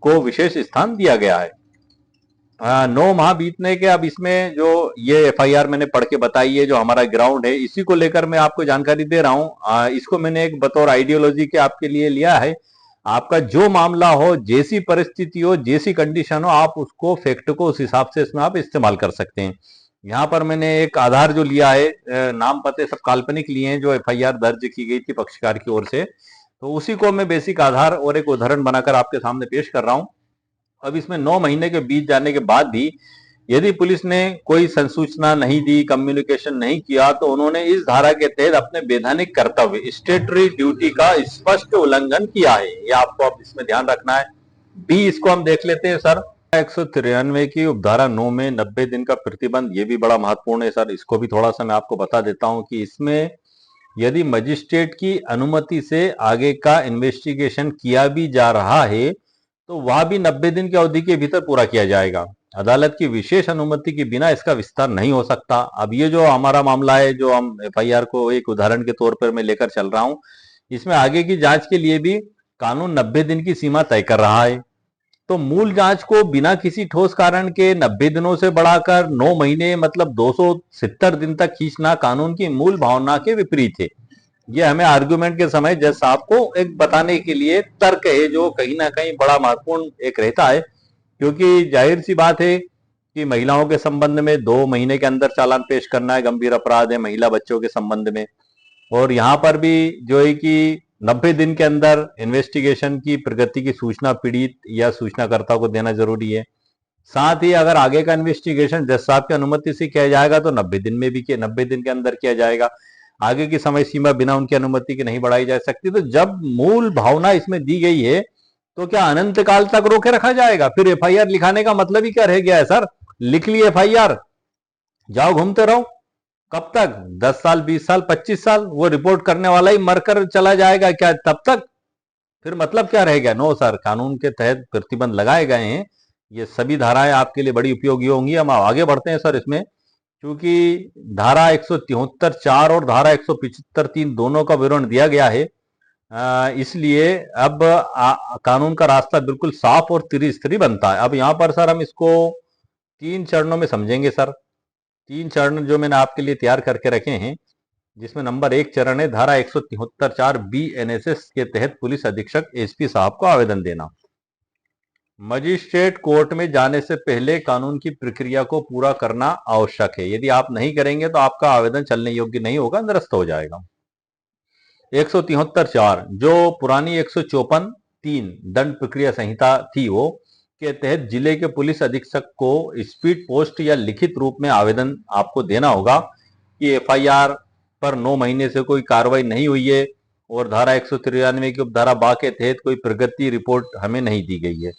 को विशेष स्थान दिया गया है। 9 माह बीतने के अब इसमें जो ये एफआईआर मैंने पढ़ के बताई है, जो हमारा ग्राउंड है, इसी को लेकर मैं आपको जानकारी दे रहा हूं। इसको मैंने एक बतौर आइडियोलॉजी के आपके लिए लिया है। आपका जो मामला हो, जैसी परिस्थिति हो, जैसी कंडीशन हो, आप उसको फैक्ट को उस हिसाब से इसमें आप इस्तेमाल कर सकते हैं। यहाँ पर मैंने एक आधार जो लिया है, नाम पते सब काल्पनिक लिए हैं जो एफआईआर दर्ज की गई थी पक्षकार की ओर से, तो उसी को मैं बेसिक आधार और एक उदाहरण बनाकर आपके सामने पेश कर रहा हूं। अब इसमें 9 महीने के बीत जाने के बाद भी यदि पुलिस ने कोई संसूचना नहीं दी, कम्युनिकेशन नहीं किया, तो उन्होंने इस धारा के तहत अपने वैधानिक कर्तव्य, स्टेटरी ड्यूटी का स्पष्ट उल्लंघन किया है। ये आपको अब इसमें ध्यान रखना है। बी, इसको हम देख लेते हैं सर। 193 की उपधारा 9 में 90 दिन का प्रतिबंध, ये भी बड़ा महत्वपूर्ण है सर, इसको भी थोड़ा सा मैं आपको बता देता हूं कि इसमें यदि मजिस्ट्रेट की अनुमति से आगे का इन्वेस्टिगेशन किया भी जा रहा है तो वह भी 90 दिन की अवधि के भीतर पूरा किया जाएगा। अदालत की विशेष अनुमति के बिना इसका विस्तार नहीं हो सकता। अब ये जो हमारा मामला है, जो हम एफआईआर को एक उदाहरण के तौर पर मैं लेकर चल रहा हूं, इसमें आगे की जांच के लिए भी कानून 90 दिन की सीमा तय कर रहा है। तो मूल जांच को बिना किसी ठोस कारण के 90 दिनों से बढ़ाकर 9 महीने मतलब 270 दिन तक खींचना कानून की मूल भावना के विपरीत है। ये हमें आर्गुमेंट के समय जज साहब को एक बताने के लिए तर्क है, जो कहीं ना कहीं बड़ा महत्वपूर्ण एक रहता है, क्योंकि जाहिर सी बात है कि महिलाओं के संबंध में 2 महीने के अंदर चालान पेश करना है, गंभीर अपराध है महिला बच्चों के संबंध में। और यहाँ पर भी जो है कि 90 दिन के अंदर इन्वेस्टिगेशन की प्रगति की सूचना पीड़ित या सूचनाकर्ता को देना जरूरी है। साथ ही अगर आगे का इन्वेस्टिगेशन जज साहब की अनुमति से किया जाएगा तो 90 दिन में भी 90 दिन के अंदर किया जाएगा। आगे की समय सीमा बिना उनकी अनुमति के नहीं बढ़ाई जा सकती। तो जब मूल भावना इसमें दी गई है तो क्या अनंत काल तक रोके रखा जाएगा? फिर एफआईआर लिखाने का मतलब ही क्या रह गया है सर? लिख ली एफआईआर, जाओ घूमते रहो। कब तक? 10 साल, 20 साल, 25 साल? वो रिपोर्ट करने वाला ही मरकर चला जाएगा क्या तब तक? फिर मतलब क्या रहेगा? नो सर, कानून के तहत प्रतिबंध लगाए गए हैं। ये सभी धाराएं आपके लिए बड़ी उपयोगी होंगी। हम आगे बढ़ते हैं सर इसमें, क्योंकि धारा 173(4) और धारा 175(3) दोनों का विवरण दिया गया है। इसलिए अब कानून का रास्ता बिल्कुल साफ और त्रिस्तरीय बनता है। अब यहाँ पर सर हम इसको 3 चरणों में समझेंगे सर। 3 चरण जो मैंने आपके लिए तैयार करके रखे हैं, जिसमें नंबर 1 चरण है धारा 173(4) BNSS के तहत पुलिस अधीक्षक एसपी साहब को आवेदन देना। मजिस्ट्रेट कोर्ट में जाने से पहले कानून की प्रक्रिया को पूरा करना आवश्यक है। यदि आप नहीं करेंगे तो आपका आवेदन चलने योग्य नहीं होगा, निरस्त हो जाएगा। 173(4) जो पुरानी 154(3) दंड प्रक्रिया संहिता थी, वो के तहत जिले के पुलिस अधीक्षक को स्पीड पोस्ट या लिखित रूप में आवेदन आपको देना होगा कि एफआईआर पर 9 महीने से कोई कार्रवाई नहीं हुई है और धारा 193 की उपधारा 12 के तहत कोई प्रगति रिपोर्ट हमें नहीं दी गई है।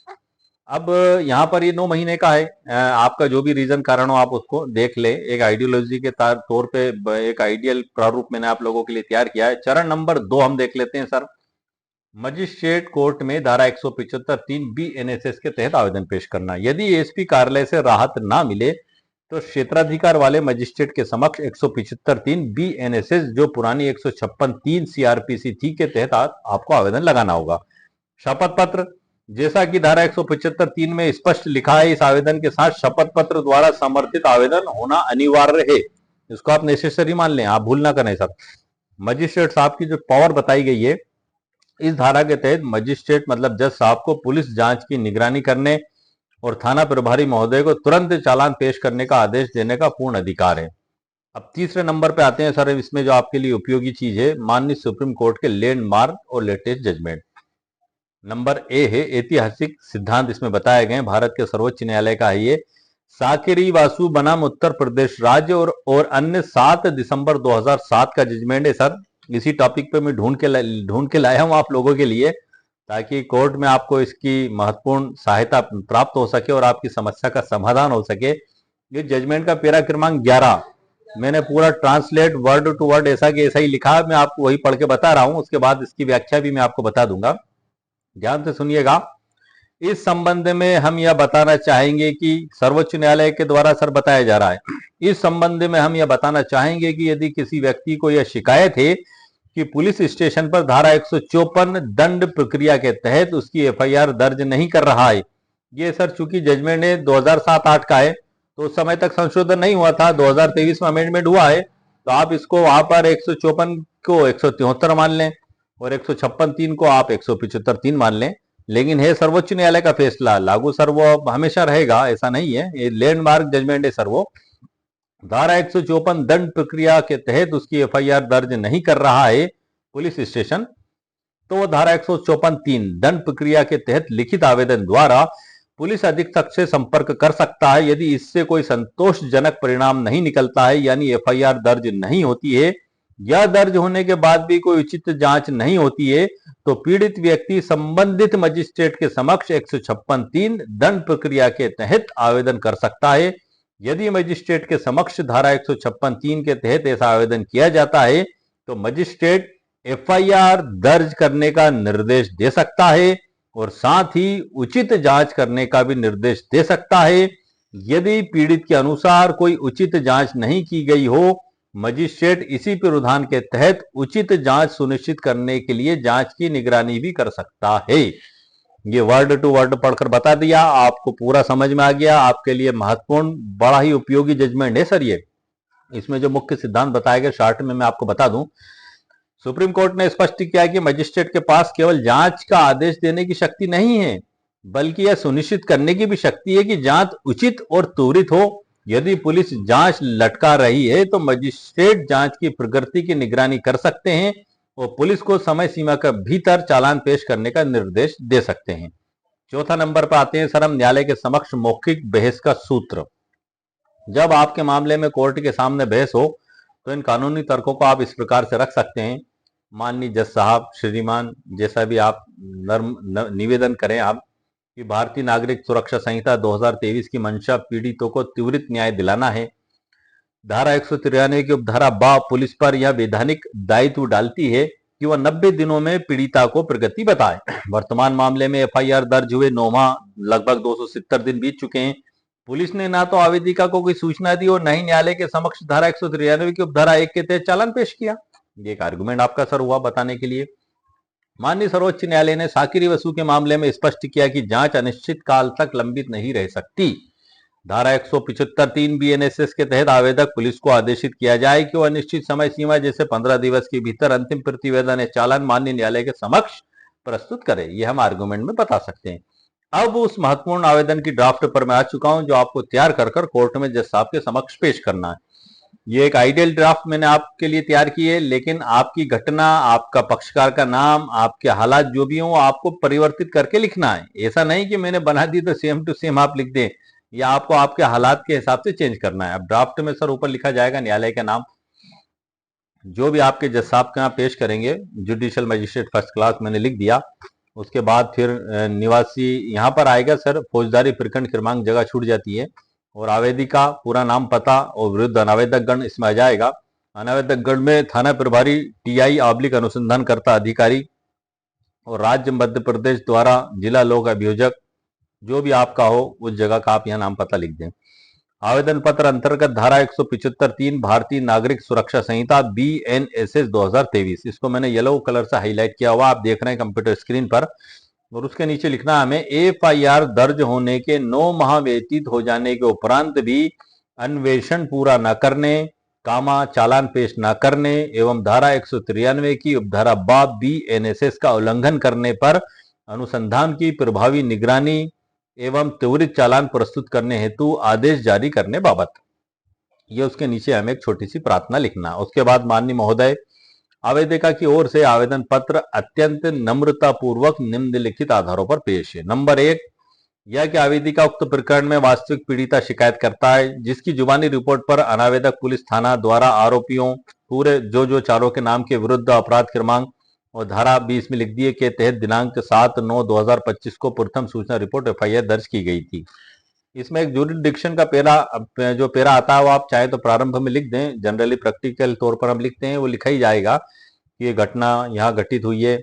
अब यहाँ पर ये 9 महीने का है। आपका जो भी रीजन कारण हो आप उसको देख ले। एक आइडियोलॉजी के तौर पे एक आइडियल प्रारूप मैंने आप लोगों के लिए तैयार किया है। चरण नंबर 2 हम देख लेते हैं सर। मजिस्ट्रेट कोर्ट में धारा 175(3) BNSS के तहत आवेदन पेश करना। यदि एसपी कार्यालय से राहत ना मिले तो क्षेत्राधिकार वाले मजिस्ट्रेट के समक्ष 175(3) BNSS जो पुरानी 156(3) CRPC थी के तहत आपको आवेदन लगाना होगा। शपथ पत्र, जैसा कि धारा 175(3) में स्पष्ट लिखा है, इस आवेदन के साथ शपथ पत्र द्वारा समर्थित आवेदन होना अनिवार्य है। इसको आप नेसेसरी मान लें, आप भूल ना करें सर। मजिस्ट्रेट साहब की जो पावर बताई गई है इस धारा के तहत, मजिस्ट्रेट मतलब जज साहब को पुलिस जांच की निगरानी करने और थाना प्रभारी महोदय को तुरंत चालान पेश करने का आदेश देने का पूर्ण अधिकार है। अब तीसरे नंबर पे आते हैं सर। इसमें जो आपके लिए उपयोगी चीज है, माननीय सुप्रीम कोर्ट के लैंडमार्क और लेटेस्ट जजमेंट। नंबर ए है ऐतिहासिक सिद्धांत, इसमें बताए गए भारत के सर्वोच्च न्यायालय का है ये। साकेरी वासु बनाम उत्तर प्रदेश राज्य और अन्य 7 दिसंबर 2007 का जजमेंट है सर। इसी टॉपिक पे मैं ढूंढ के लाया हूं आप लोगों के लिए, ताकि कोर्ट में आपको इसकी महत्वपूर्ण सहायता प्राप्त हो सके और आपकी समस्या का समाधान हो सके। ये जजमेंट का पेरा क्रमांक 11 मैंने पूरा ट्रांसलेट वर्ड टू वर्ड ऐसा कि ऐसा ही लिखा, मैं आपको वही पढ़ के बता रहा हूं। उसके बाद इसकी व्याख्या भी मैं आपको बता दूंगा, ध्यान से सुनिएगा। इस संबंध में हम यह बताना चाहेंगे कि सर्वोच्च न्यायालय के द्वारा सर बताया जा रहा है, इस संबंध में हम यह बताना चाहेंगे कि यदि किसी व्यक्ति को यह शिकायत है कि पुलिस स्टेशन पर धारा 154 दंड प्रक्रिया के तहत उसकी एफआईआर दर्ज नहीं कर रहा है। ये सर चूंकि जजमेंट है 2007-8 का है, तो उस समय तक संशोधन नहीं हुआ था, 2023 में अमेंडमेंट हुआ है। तो आप इसको वहां पर 154 को 173 मान लें और 156(3) को आप 175(3) मान लें। लेकिन है सर्वोच्च न्यायालय का फैसला, लागू सर वो हमेशा रहेगा, ऐसा नहीं है। ये लैंडमार्क जजमेंट है सर। वो धारा 154 दंड प्रक्रिया के तहत उसकी एफआईआर दर्ज नहीं कर रहा है पुलिस स्टेशन, तो वो धारा 154(3) दंड प्रक्रिया के तहत लिखित आवेदन द्वारा पुलिस अधीक्षक से संपर्क कर सकता है। यदि इससे कोई संतोषजनक परिणाम नहीं निकलता है, यानी एफआईआर दर्ज नहीं होती है या दर्ज होने के बाद भी कोई उचित जांच नहीं होती है, तो पीड़ित व्यक्ति संबंधित मजिस्ट्रेट के समक्ष 156(3) दंड प्रक्रिया के तहत आवेदन कर सकता है। यदि मजिस्ट्रेट के समक्ष धारा 156(3) के तहत ऐसा आवेदन किया जाता है तो मजिस्ट्रेट एफआईआर दर्ज करने का निर्देश दे सकता है और साथ ही उचित जांच करने का भी निर्देश दे सकता है। यदि पीड़ित के अनुसार कोई उचित जांच नहीं की गई हो, मजिस्ट्रेट इसी प्रावधान के तहत उचित जांच सुनिश्चित करने के लिए जांच की निगरानी भी कर सकता है। ये वर्ड टू वर्ड पढ़कर बता दिया, आपको पूरा समझ में आ गया। आपके लिए महत्वपूर्ण बड़ा ही उपयोगी जजमेंट है सर ये। इसमें जो मुख्य सिद्धांत बताए गए शॉर्ट में मैं आपको बता दूं। सुप्रीम कोर्ट ने स्पष्ट किया कि मजिस्ट्रेट के पास केवल जांच का आदेश देने की शक्ति नहीं है, बल्कि यह सुनिश्चित करने की भी शक्ति है कि जांच उचित और त्वरित हो। यदि पुलिस जांच लटका रही है तो मजिस्ट्रेट जांच की प्रगति की निगरानी कर सकते हैं और पुलिस को समय सीमा के भीतर चालान पेश करने का निर्देश दे सकते हैं। चौथा नंबर पर आते हैं सर हम न्यायालय के समक्ष मौखिक बहस का सूत्र। जब आपके मामले में कोर्ट के सामने बहस हो तो इन कानूनी तर्कों को आप इस प्रकार से रख सकते हैं। माननीय जज साहब, श्रीमान, जैसा भी आप निवेदन करें आप कि भारतीय नागरिक सुरक्षा संहिता 2023 की मंशा पीड़ितों को त्वरित न्याय दिलाना है। धारा 193 की उपधारा बा पुलिस पर यह वैधानिक दायित्व डालती है कि वह 90 दिनों में पीड़िता को प्रगति बताए। वर्तमान मामले में एफआईआर दर्ज हुए 9 माह लगभग 270 दिन बीत चुके हैं। पुलिस ने ना तो आवेदिका को कोई सूचना दी और न ही न्यायालय के समक्ष धारा 193 की उपधारा 1 के तहत चालान पेश किया। ये एक आर्गुमेंट आपका सर हुआ बताने के लिए। माननीय सर्वोच्च न्यायालय ने साकिरी वसू के मामले में स्पष्ट किया कि जांच अनिश्चित काल तक लंबित नहीं रह सकती। धारा 175(3) बीएनएसएस के तहत आवेदक पुलिस को आदेशित किया जाए कि वह निश्चित समय सीमा जैसे 15 दिवस के भीतर अंतिम प्रतिवेदन या चालान माननीय न्यायालय के समक्ष प्रस्तुत करे। ये हम आर्गुमेंट में बता सकते हैं। अब उस महत्वपूर्ण आवेदन की ड्राफ्ट पर मैं आ चुका हूं जो आपको तैयार कर कोर्ट में जज साहब के समक्ष पेश करना है। ये एक आइडियल ड्राफ्ट मैंने आपके लिए तैयार की है, लेकिन आपकी घटना, आपका पक्षकार का नाम, आपके हालात जो भी हो आपको परिवर्तित करके लिखना है। ऐसा नहीं कि मैंने बना दी तो सेम टू सेम आप लिख दें, या आपको आपके हालात के हिसाब से चेंज करना है। अब ड्राफ्ट में सर ऊपर लिखा जाएगा न्यायालय का नाम, जो भी आपके जज साहब के यहाँ पेश करेंगे, जुडिशियल मजिस्ट्रेट फर्स्ट क्लास मैंने लिख दिया। उसके बाद फिर निवासी यहाँ पर आएगा सर, फौजदारी प्रखंड क्रमांक जगह छूट जाती है, और आवेदिका पूरा नाम पता और विरुद्ध अनावेदक गण इसमें आ जाएगा। अनावेदक गण में थाना प्रभारी टीआई आबलिक अनुसंधान करता अधिकारी और राज्य मध्य प्रदेश द्वारा जिला लोक अभियोजक जो भी आपका हो उस जगह का आप यहाँ नाम पता लिख दें। आवेदन पत्र अंतर्गत धारा 175(3) भारतीय नागरिक सुरक्षा संहिता बीएनएसएस 2023, इसको मैंने येलो कलर से हाईलाइट किया हुआ आप देख रहे हैं कंप्यूटर स्क्रीन पर। और उसके नीचे लिखना है हमें एफआईआर दर्ज होने के 9 माह व्यतीत हो जाने के उपरांत भी अन्वेषण पूरा न करने, चालान पेश न करने एवं धारा 193 की उपधारा बाब बीएनएसएस का उल्लंघन करने पर अनुसंधान की प्रभावी निगरानी एवं त्वरित चालान प्रस्तुत करने हेतु आदेश जारी करने बाबत। ये उसके नीचे हमें एक छोटी सी प्रार्थना लिखना। उसके बाद माननीय महोदय, आवेदिका की ओर से आवेदन पत्र अत्यंत नम्रता पूर्वक निम्नलिखित आधारों पर पेश है। नंबर 1, यह कि आवेदिका उक्त प्रकरण में वास्तविक पीड़िता शिकायत करता है, जिसकी जुबानी रिपोर्ट पर अनावेदक पुलिस थाना द्वारा आरोपियों पूरे जो चारों के नाम के विरुद्ध अपराध क्रमांक और धारा 20 में लिख दिए के तहत दिनांक 7/9/2025 को प्रथम सूचना रिपोर्ट एफआईआर दर्ज की गई थी। इसमें एक जुरिडिक्शन का जो पेरा आता है वो आप चाहे तो प्रारंभ में लिख दें। जनरली प्रैक्टिकल तौर पर हम लिखते हैं, वो लिखा ही जाएगा कि ये घटना यहाँ घटित हुई है,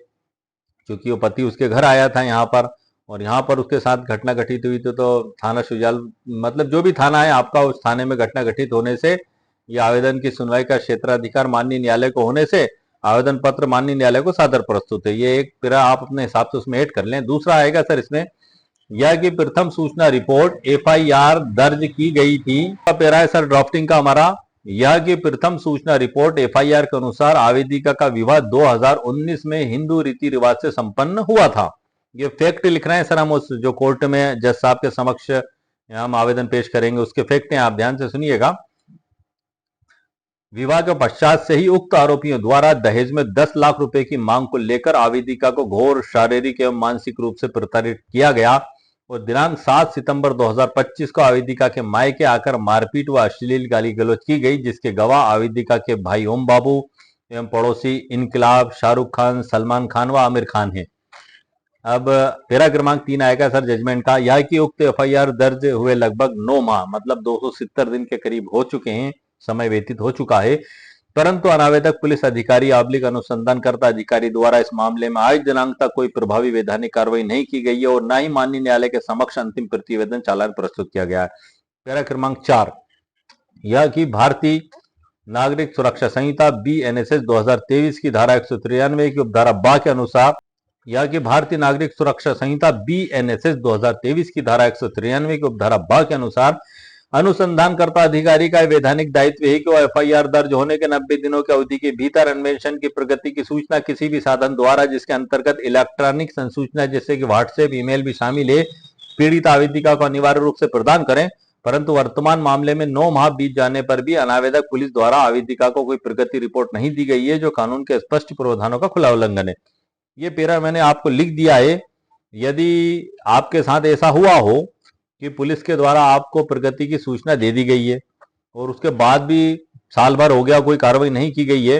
क्योंकि वो पति उसके घर आया था यहाँ पर और यहाँ पर उसके साथ घटना घटित हुई थी। तो थाना शुजाल मतलब जो भी थाना है आपका, उस थाने में घटना घटित होने से ये आवेदन की सुनवाई का क्षेत्राधिकार माननीय न्यायालय को होने से आवेदन पत्र माननीय न्यायालय को सादर प्रस्तुत है। ये एक पेरा आप अपने हिसाब से उसमें ऐड कर लें। दूसरा आएगा सर इसमें यह कि प्रथम सूचना रिपोर्ट एफआईआर दर्ज की गई थी। पेरा है सर ड्राफ्टिंग का हमारा, यह कि प्रथम सूचना रिपोर्ट एफआईआर के अनुसार आवेदिका का विवाह 2019 में हिंदू रीति रिवाज से संपन्न हुआ था। ये फैक्ट लिख रहे हैं सर हम उस जो कोर्ट में जज साहब के समक्ष हम आवेदन पेश करेंगे उसके फैक्ट हैं, आप ध्यान से सुनिएगा। विवाह के पश्चात से ही उक्त आरोपियों द्वारा दहेज में 10 लाख रुपए की मांग को लेकर आवेदिका को घोर शारीरिक एवं मानसिक रूप से प्रताड़ित किया गया और दिनांक 7 सितंबर 2025 को आवेदिका के मायके आकर मारपीट व अश्लील गाली गलौज की गई, जिसके गवाह आवेदिका के भाई ओम बाबू एवं पड़ोसी इनकलाब, शाहरुख खान, सलमान खान व आमिर खान है। अब पेरा क्रमांक 3 आएगा सर जजमेंट का, यह कि उक्त एफआईआर दर्ज हुए लगभग 9 माह मतलब 270 दिन के करीब हो चुके हैं, समय व्यतीत हो चुका है, परंतु अनावेदक पुलिस अधिकारी आबलिक अनुसंधान करता अधिकारी द्वारा इस मामले में आज दिनांक तक कोई प्रभावी वैधानिक कार्रवाई नहीं की गई है और न ही माननीय न्यायालय के समक्ष अंतिम प्रतिवेदन चालान प्रस्तुत किया गया है। पैरा क्रमांक 4, यह कि भारतीय नागरिक सुरक्षा संहिता बीएनएसएस 2023 की धारा 193 की उपधारा बा के अनुसार, यह कि भारतीय नागरिक सुरक्षा संहिता बीएनएसएस 2023 की धारा 193 की उपधारा बा के अनुसार अनुसंधानकर्ता अधिकारी का वैधानिक दायित्व है कि वो एफआईआर दर्ज होने के 90 दिनों की अवधि के भीतर अन्वेषण की प्रगति की सूचना किसी भी साधन द्वारा, जिसके अंतर्गत इलेक्ट्रॉनिक संसूचना जैसे कि व्हाट्सएप, ईमेल भी शामिल है, पीड़ित आवेदिका को अनिवार्य रूप से प्रदान करें। परंतु वर्तमान मामले में 9 माह बीत जाने पर भी अनावेदक पुलिस द्वारा आवेदिका को कोई प्रगति रिपोर्ट नहीं दी गई है, जो कानून के स्पष्ट प्रावधानों का खुला उल्लंघन है। ये पैरा मैंने आपको लिख दिया है। यदि आपके साथ ऐसा हुआ हो कि पुलिस के द्वारा आपको प्रगति की सूचना दे दी गई है और उसके बाद भी साल भर हो गया, कोई कार्रवाई नहीं की गई है,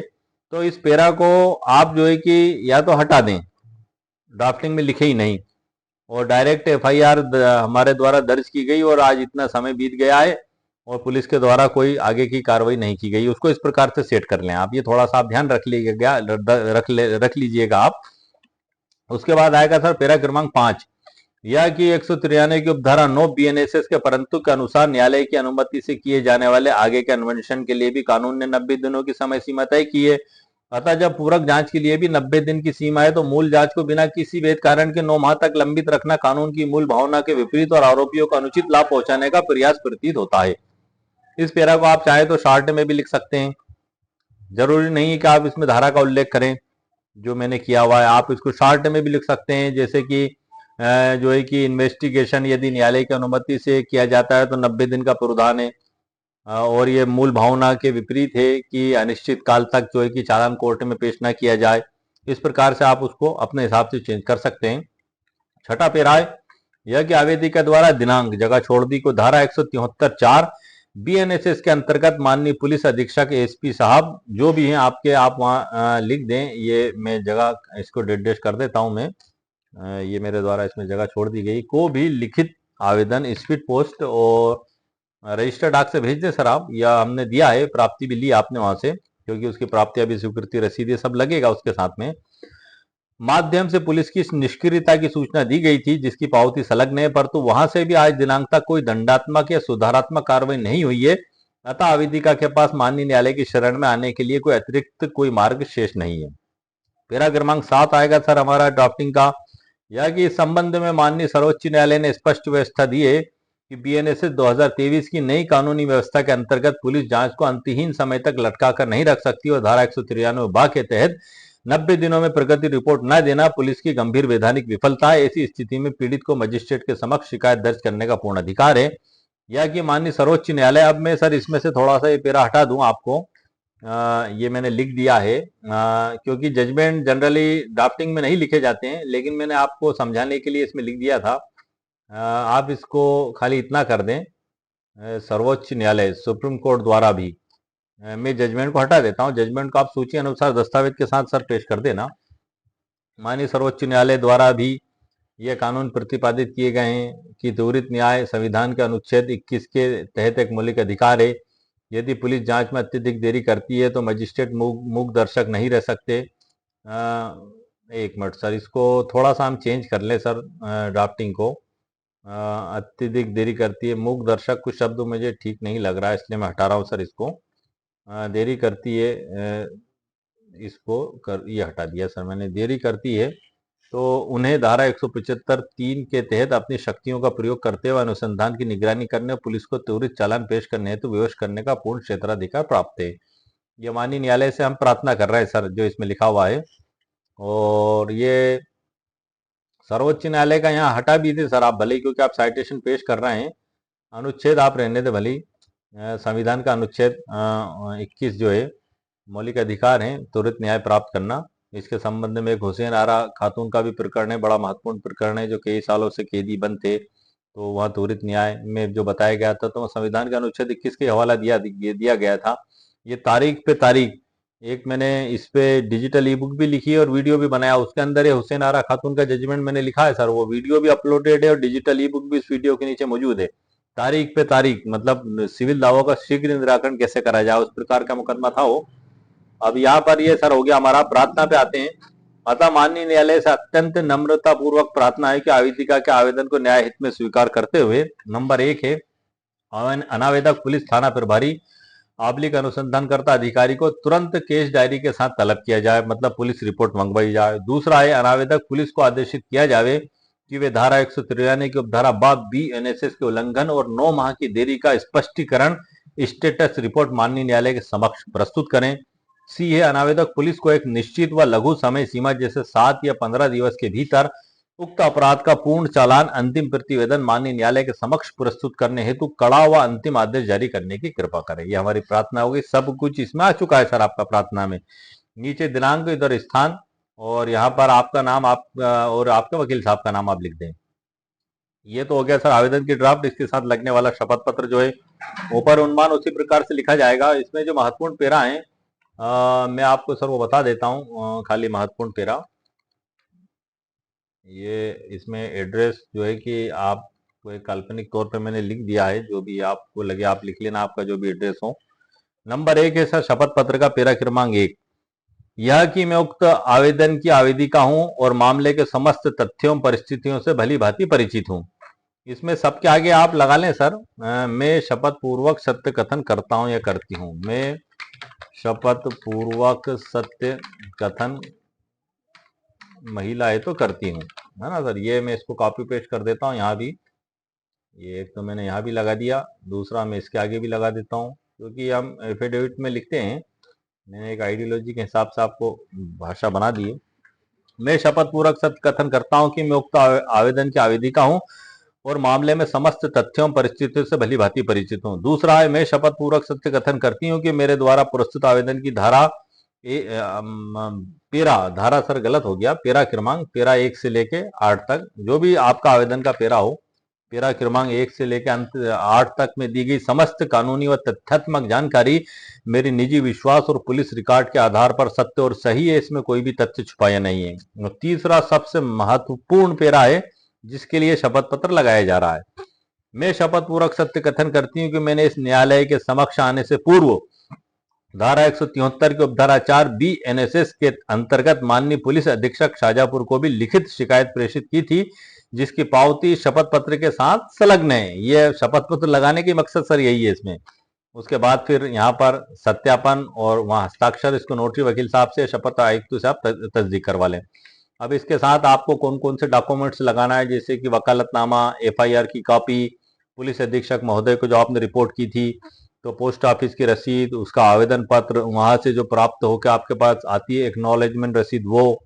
तो इस पैरा को आप जो है कि या तो हटा दें, ड्राफ्टिंग में लिखे ही नहीं, और डायरेक्ट एफआईआर हमारे द्वारा दर्ज की गई और आज इतना समय बीत गया है और पुलिस के द्वारा कोई आगे की कार्रवाई नहीं की गई, उसको इस प्रकार से सेट कर लें आप। ये थोड़ा सा आप ध्यान रख लीजिएगा आप। उसके बाद आएगा सर पैरा क्रमांक 5, यह कि 193 की उपधारा 9 बीएनएसएस के परंतु के अनुसार न्यायालय की अनुमति से किए जाने वाले आगे के अन्वेषण के लिए भी कानून ने 90 दिनों की समय सीमा तय की है। अतः जब पूरक जांच के लिए भी 90 दिन की सीमा है, तो मूल जांच को बिना किसी वैध कारण के 9 माह तक लंबित रखना कानून की मूल भावना के विपरीत और आरोपियों को अनुचित लाभ पहुंचाने का प्रयास प्रतीत होता है। इस पैरा को आप चाहे तो शॉर्ट में भी लिख सकते हैं, जरूरी नहीं है कि आप इसमें धारा का उल्लेख करें जो मैंने किया हुआ है, आप इसको शॉर्ट में भी लिख सकते हैं। जैसे कि जो है कि इन्वेस्टिगेशन यदि न्यायालय की अनुमति से किया जाता है तो 90 दिन का प्रावधान है, और ये मूल भावना के विपरीत है कि अनिश्चित काल तक जो है कि चालान कोर्ट में पेश ना किया जाए। इस प्रकार से आप उसको अपने हिसाब से चेंज कर सकते हैं। छठा पैरा है, यह कि आवेदिका द्वारा दिनांक जगह छोड़ दी को धारा 173(4) बीएनएसएस के अंतर्गत माननीय पुलिस अधीक्षक एसपी साहब जो भी हैं आपके, आप वहां लिख दें। ये मैं जगह इसको डेट कर देता हूं मैं, ये मेरे द्वारा इसमें जगह छोड़ दी गई, को भी लिखित आवेदन स्पीड पोस्ट और रजिस्टर्ड डाक से भेज दे सर आप, या हमने दिया है, प्राप्ति भी ली आपने वहां से, क्योंकि उसकी प्राप्ति अभी स्वीकृति रसीद ये सब लगेगा उसके साथ में। माध्यम से पुलिस की निष्क्रियता की सूचना दी गई थी, जिसकी पावती संलग्न है, परंतु वहां से भी आज दिनांक तक कोई दंडात्मक या सुधारात्मक कार्रवाई नहीं हुई है। अतः आवेदिका के पास माननीय न्यायालय की शरण में आने के लिए कोई अतिरिक्त कोई मार्ग शेष नहीं है। पैरा क्रमांक 7 आएगा सर हमारा ड्राफ्टिंग का, यह कि इस संबंध में माननीय सर्वोच्च न्यायालय ने स्पष्ट व्यवस्था दी है कि बीएनएसएस 2023 की नई कानूनी व्यवस्था के अंतर्गत पुलिस जांच को अंतहीन समय तक लटका कर नहीं रख सकती और धारा 193 के तहत 90 दिनों में प्रगति रिपोर्ट न देना पुलिस की गंभीर वैधानिक विफलता है। ऐसी स्थिति में पीड़ित को मजिस्ट्रेट के समक्ष शिकायत दर्ज करने का पूर्ण अधिकार है। यह कि माननीय सर्वोच्च न्यायालय, अब मैं सर इसमें से थोड़ा सा ये पैरा हटा दूं आपको, ये मैंने लिख दिया है, क्योंकि जजमेंट जनरली ड्राफ्टिंग में नहीं लिखे जाते हैं, लेकिन मैंने आपको समझाने के लिए इसमें लिख दिया था। आप इसको खाली इतना कर दें, सर्वोच्च न्यायालय सुप्रीम कोर्ट द्वारा भी, मैं जजमेंट को हटा देता हूं, जजमेंट को आप सूची अनुसार दस्तावेज के साथ सर पेश कर देना। माननीय सर्वोच्च न्यायालय द्वारा भी ये कानून प्रतिपादित किए गए हैं कि त्वरित न्याय संविधान के अनुच्छेद 21 के तहत एक मौलिक अधिकार है। यदि पुलिस जांच में अत्यधिक देरी करती है तो मजिस्ट्रेट मूक दर्शक नहीं रह सकते। एक मिनट सर, इसको थोड़ा सा हम चेंज कर लें सर, ड्राफ्टिंग को। अत्यधिक देरी करती है, मूक दर्शक कुछ शब्द मुझे ठीक नहीं लग रहा है, इसलिए मैं हटा रहा हूँ सर इसको। देरी करती है, इसको ये हटा दिया सर मैंने। देरी करती है तो उन्हें धारा 175(3) के तहत अपनी शक्तियों का प्रयोग करते हुए अनुसंधान की निगरानी करने और पुलिस को त्वरित चालान पेश करने हेतु विवश करने का पूर्ण क्षेत्राधिकार प्राप्त है। ये माननीय न्यायालय से हम प्रार्थना कर रहे हैं सर, जो इसमें लिखा हुआ है। और ये सर्वोच्च न्यायालय का यहाँ हटा भी थे सर आप भले, क्योंकि आप साइटेशन पेश कर रहे हैं, अनुच्छेद आप रहने दे भले। संविधान का अनुच्छेद 21 जो है मौलिक अधिकार है त्वरित न्याय प्राप्त करना। इसके संबंध में एक हुसैन आरा खातून का भी प्रकरण है, बड़ा महत्वपूर्ण प्रकरण है, जो कई सालों से कैदी बंद थे, तो वहाँ त्वरित न्याय में जो बताया गया था, तो संविधान का अनुच्छेद 21 के हवाला दिया गया था। ये तारीख पे तारीख, एक मैंने इस पे डिजिटल ई बुक भी लिखी है और वीडियो भी बनाया, उसके अंदर ये हुसैन आरा खातून का जजमेंट मैंने लिखा है सर, वो वीडियो भी अपलोडेड है और डिजिटल ई बुक भी इस वीडियो के नीचे मौजूद है। तारीख पे तारीख, मतलब सिविल दावों का शीघ्र निराकरण कैसे करा जाए, उस प्रकार का मुकदमा था वो। अब यहाँ पर ये सर हो गया हमारा, प्रार्थना पे आते हैं। अतः माननीय न्यायालय से अत्यंत नम्रता पूर्वक प्रार्थना है कि आवेदिका के आवेदन को न्याय हित में स्वीकार करते हुए, नंबर 1 है अनावेदक पुलिस थाना प्रभारी आबलिक अनुसंधानकर्ता अधिकारी को तुरंत केस डायरी के साथ तलब किया जाए, मतलब पुलिस रिपोर्ट मंगवाई जाए। दूसरा है अनावेदक पुलिस को आदेशित किया जाए कि वे धारा 193 की उपधारा बाब बीएनएसएस के उल्लंघन और 9 माह की देरी का स्पष्टीकरण स्टेटस रिपोर्ट माननीय न्यायालय के समक्ष प्रस्तुत करें। सी है, अनावेदक पुलिस को एक निश्चित व लघु समय सीमा जैसे 7 या 15 दिवस के भीतर उक्त अपराध का पूर्ण चालान अंतिम प्रतिवेदन माननीय न्यायालय के समक्ष प्रस्तुत करने हेतु कड़ा व अंतिम आदेश जारी करने की कृपा करें। यह हमारी प्रार्थना होगी। सब कुछ इसमें आ चुका है सर आपका प्रार्थना में। नीचे दिनांक, इधर स्थान, और यहाँ पर आपका नाम, आप और आपके वकील साहब का नाम आप लिख दें। ये तो हो गया सर आवेदन की ड्राफ्ट। इसके साथ लगने वाला शपथ पत्र जो है ऊपर उन्मान उसी प्रकार से लिखा जाएगा। इसमें जो महत्वपूर्ण पेरा है मैं आपको सर वो बता देता हूँ। खाली महत्वपूर्ण पेरा ये इसमें एड्रेस जो है कि आप कोई काल्पनिक तौर पे मैंने लिख दिया है, जो भी आपको लगे आप लिख लेना, आपका जो भी एड्रेस हो। नंबर 1 है सर शपथ पत्र का पेरा क्रमांक 1, यह कि मैं उक्त आवेदन की आवेदिका हूं और मामले के समस्त तथ्यों परिस्थितियों से भली भांति परिचित हूं। इसमें सबके आगे आप लगा लें सर, मैं शपथ पूर्वक सत्य कथन करता हूं या करती हूं। मैं शपथ पूर्वक सत्य कथन, महिला है तो करती हूँ, है ना सर। ये मैं इसको कॉपी पेस्ट कर देता हूँ यहाँ भी। ये एक तो मैंने यहाँ भी लगा दिया, दूसरा मैं इसके आगे भी लगा देता हूँ, क्योंकि हम एफिडेविट में लिखते हैं। मैंने एक आइडियोलॉजी के हिसाब से आपको भाषा बना दी है। मैं शपथ पूर्वक सत्य कथन करता हूँ कि मैं उक्त आवेदन की आवेदिका हूँ और मामले में समस्त तथ्यों परिस्थितियों से भली भांति परिचित हूँ। दूसरा है, मैं शपथ पूर्वक सत्य कथन करती हूँ कि मेरे द्वारा प्रस्तुत आवेदन की धारा पेरा, धारा सर गलत हो गया, पेरा क्रमांक, पेरा 1 से लेके 8 तक, जो भी आपका आवेदन का पेरा हो, पेरा क्रमांक 1 से लेकर अंत 8 तक में दी गई समस्त कानूनी व तथ्यात्मक जानकारी मेरी निजी विश्वास और पुलिस रिकॉर्ड के आधार पर सत्य और सही है। इसमें कोई भी तथ्य छुपाया नहीं है। और तीसरा सबसे महत्वपूर्ण पेरा है जिसके लिए शपथ पत्र लगाया जा रहा है। मैं शपथ पूर्वक सत्य कथन करती हूँ कि मैंने इस न्यायालय के समक्ष आने से पूर्व धारा 173 की उपधारा 4 बीएनएसएस के अंतर्गत माननीय पुलिस अधीक्षक शाजापुर को भी लिखित शिकायत प्रेषित की थी, जिसकी पावती शपथ पत्र के साथ संलग्न है। यह शपथ पत्र लगाने की मकसद सर यही है इसमें। उसके बाद फिर यहाँ पर सत्यापन और वहां हस्ताक्षर, इसको नोटरी वकील साहब से, शपथ आयुक्त से आप तस्दीक करवा लें। अब इसके साथ आपको कौन कौन से डॉक्यूमेंट्स लगाना है, जैसे कि वकालतनामा, एफआईआर की कॉपी, पुलिस अधीक्षक महोदय को जो आपने रिपोर्ट की थी, तो पोस्ट ऑफिस की रसीद, उसका आवेदन पत्र वहां से जो प्राप्त होकर आपके पास आती है एक्नॉलेजमेंट रसीद, वो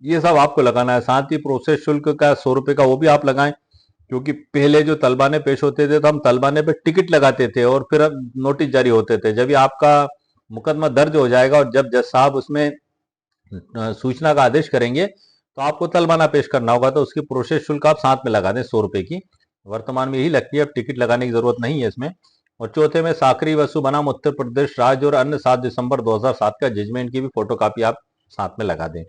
ये सब आपको लगाना है। साथ ही प्रोसेस शुल्क का 100 रुपए का वो भी आप लगाएं, क्योंकि पहले जो तलबाने पेश होते थे तो हम तलबाने पे टिकट लगाते थे और फिर नोटिस जारी होते थे। जब भी आपका मुकदमा दर्ज हो जाएगा और जब जज साहब उसमें सूचना का आदेश करेंगे तो आपको तलबाना पेश करना होगा, तो उसकी प्रोसेस शुल्क आप साथ में लगा दें 100 रुपए की। वर्तमान में यही लगती है, अब टिकट लगाने की जरूरत नहीं है इसमें। और चौथे में साकरी वसु बनाम उत्तर प्रदेश राज्य और अन्य 7 दिसंबर 2007 का जजमेंट की भी फोटोकॉपी आप साथ में लगा दें।